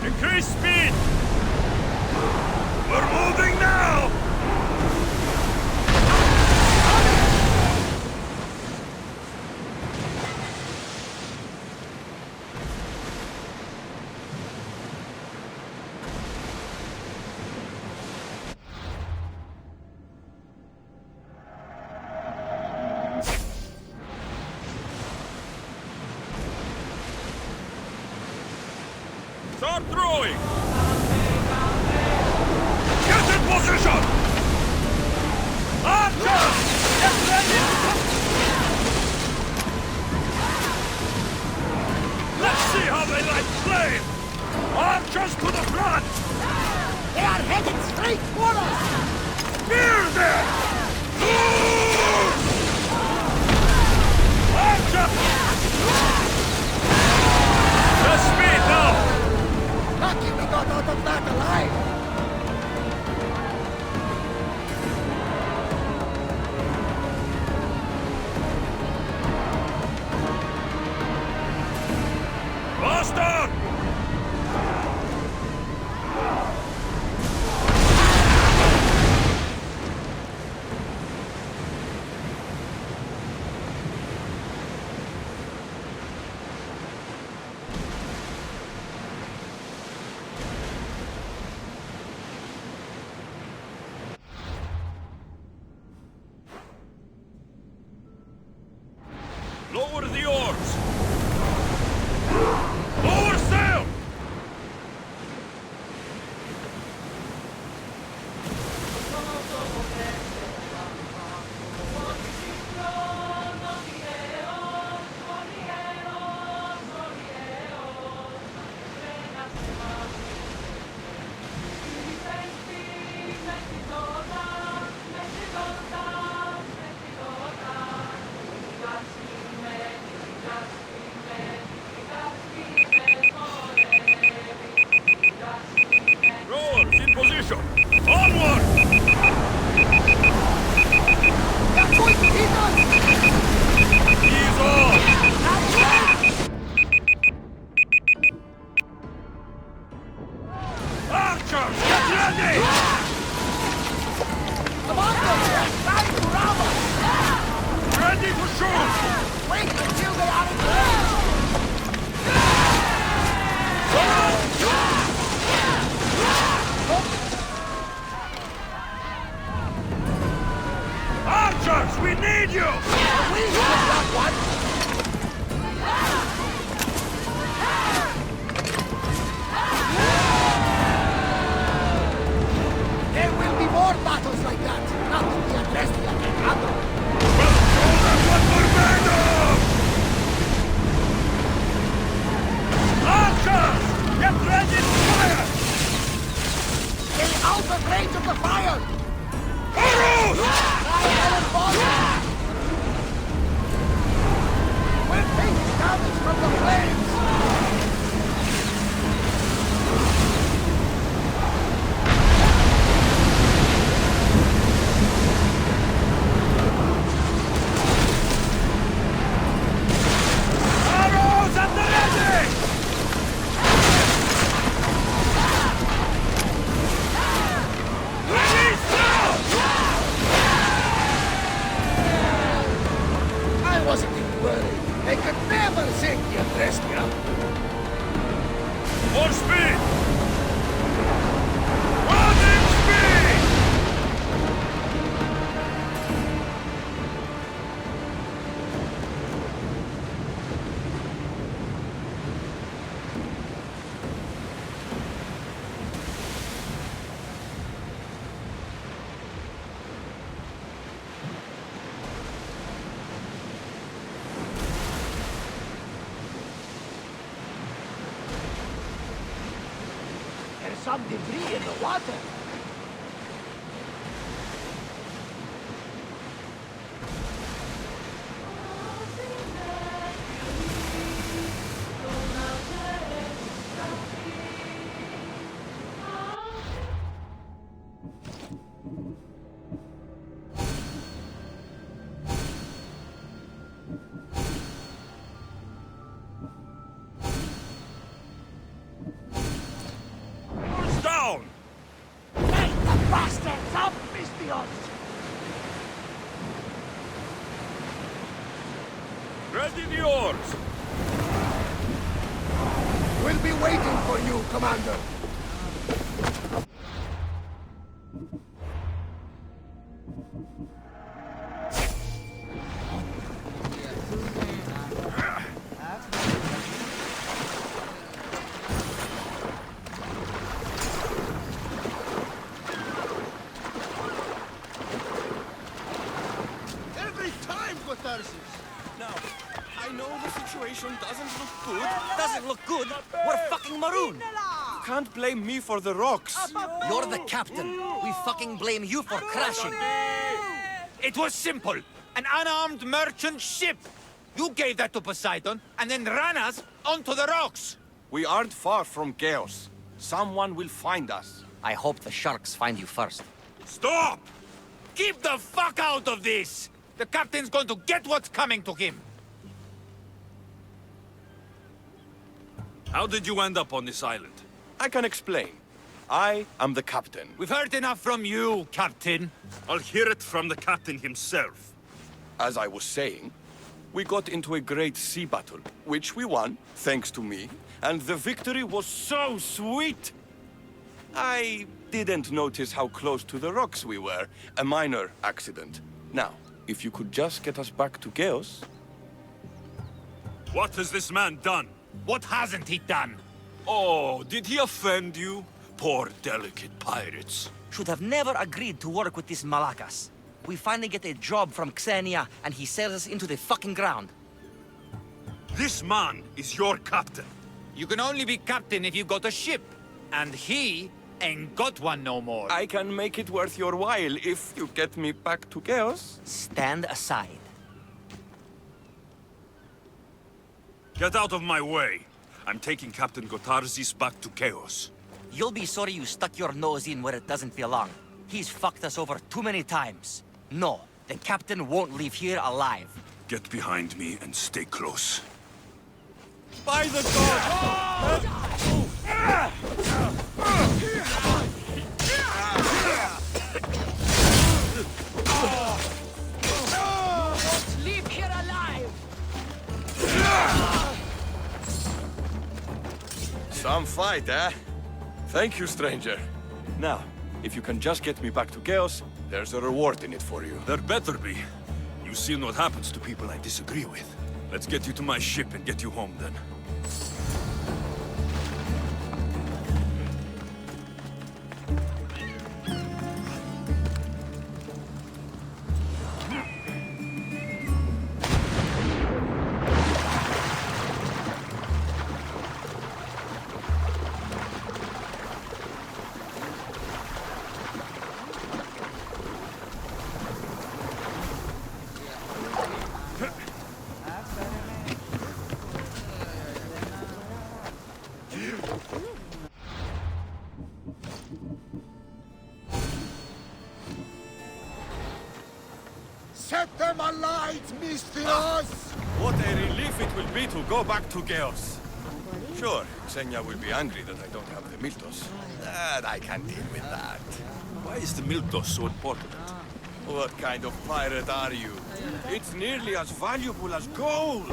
Increase speed! We're moving now! Start throwing! Get in position! Archers! Get ready! Let's see how they like flame! Archers to the front! They are headed straight for us! Near them! Archers! Less speed now! Lucky we got out of that alive! Faster! Rowers in position! Onward! Ease off! Archers, get ready! Ready to shoot! Wait until they are Archers, we need you! We have got one! There will be more battles like that, not that the Adrestia can handle. Show them what we're made of! Archers, get ready to fire! Stay out of range of the fire! Arrows! We're taking damage from the flames! Arrows at the ready! Release now! I wasn't even worried. They could never sink the Adrestia. More speed! Running speed! There's some debris in the water. Doors down! Take the bastards up, Mistios! Ready the oars! We'll be waiting for you, Commander. Every time, Catharsis! Now, I know the situation doesn't look good. Doesn't look good. We're fucking maroon. You can't blame me for the rocks. You're the captain. We fucking blame you for crashing. It was simple. An unarmed merchant ship. You gave that to Poseidon and then ran us onto the rocks. We aren't far from chaos. Someone will find us. I hope the sharks find you first. Stop! Keep the fuck out of this! The captain's going to get what's coming to him. How did you end up on this island? I can explain. I am the captain. We've heard enough from you, Captain. I'll hear it from the captain himself. As I was saying, we got into a great sea battle, which we won, thanks to me, and the victory was so sweet! I didn't notice how close to the rocks we were. A minor accident. Now, if you could just get us back to Chaos... What has this man done? What hasn't he done? Oh, did he offend you? Poor delicate pirates. should have never agreed to work with this Malakas. We finally get a job from Xenia, and he sells us into the fucking ground. This man is your captain. You can only be captain if you got a ship. And he ain't got one no more. I can make it worth your while if you get me back to Chaos. Stand aside. Get out of my way. I'm taking Captain Gotarzis back to Chaos. You'll be sorry you stuck your nose in where it doesn't belong. He's fucked us over too many times. No, the captain won't leave here alive. Get behind me and stay close. By the gods! Don't leave here alive! Some fight, eh? Thank you, stranger. Now, if you can just get me back to Chaos, there's a reward in it for you. There better be. You've seen what happens to people I disagree with. Let's get you to my ship and get you home then. Set them alight, Misthios! What a relief it will be to go back to Chaos. Sure, Xenia will be angry that I don't have the Miltos. But I can deal with that. Why is the Miltos so important? What kind of pirate are you? It's nearly as valuable as gold!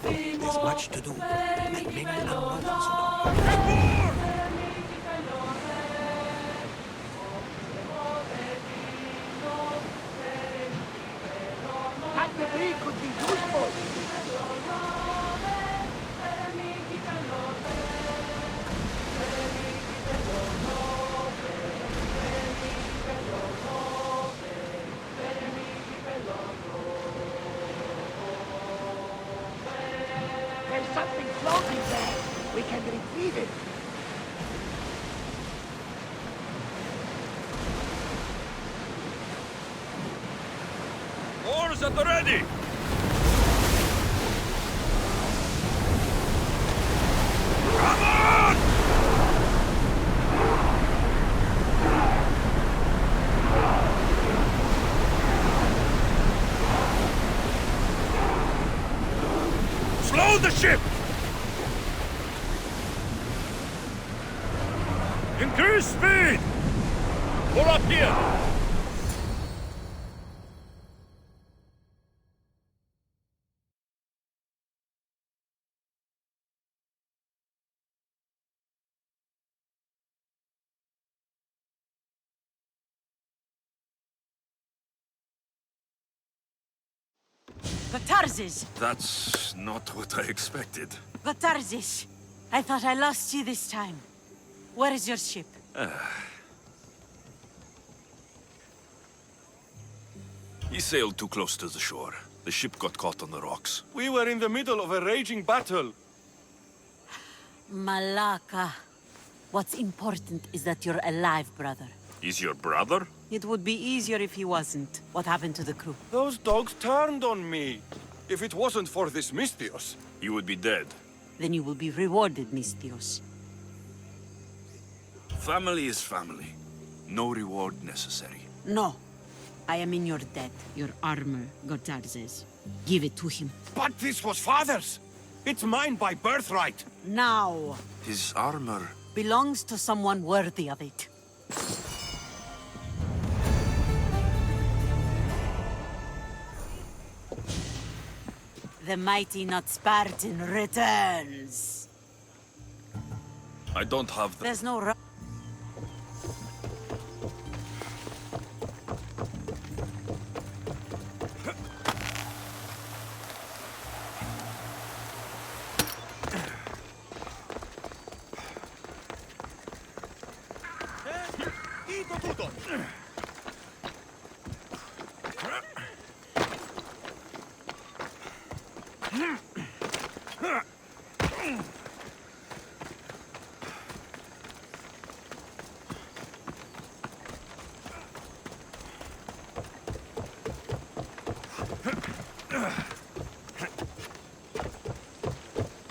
There's much to do, and many unknowns. That debris could be useful! There's something floating there. We can retrieve it. Oars at the ready! Come on! Slow the ship! Increase speed! Pull up here! Gotarzis! That's not what I expected. Gotarzis! I thought I lost you this time. Where is your ship? He sailed too close to the shore. The ship got caught on the rocks. We were in the middle of a raging battle. Malaka. What's important is that you're alive, brother. He's your brother? It would be easier if he wasn't. What happened to the crew? Those dogs turned on me. If it wasn't for this Misthios, He would be dead. Then you will be rewarded, Misthios. Family is family. No reward necessary. No. I am in your debt. Your armor, Gotarzes. Give it to him. But this was father's! It's mine by birthright! Now! His armor. Belongs to someone worthy of it. The mighty not Spartan returns. I don't have the... There's no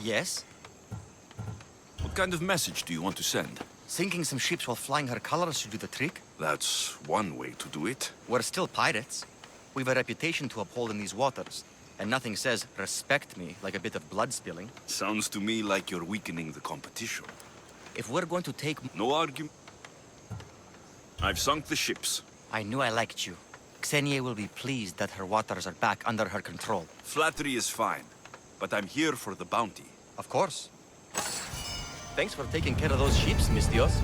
Yes? What kind of message do you want to send? Sinking some ships while flying her colors should do the trick. That's one way to do it. We're still pirates. We've a reputation to uphold in these waters. And nothing says, respect me, like a bit of blood spilling. Sounds to me like you're weakening the competition. If we're going to take... No argument. I've sunk the ships. I knew I liked you. Xenia will be pleased that her waters are back under her control. Flattery is fine, but I'm here for the bounty. Of course. Thanks for taking care of those ships, Miss Dios.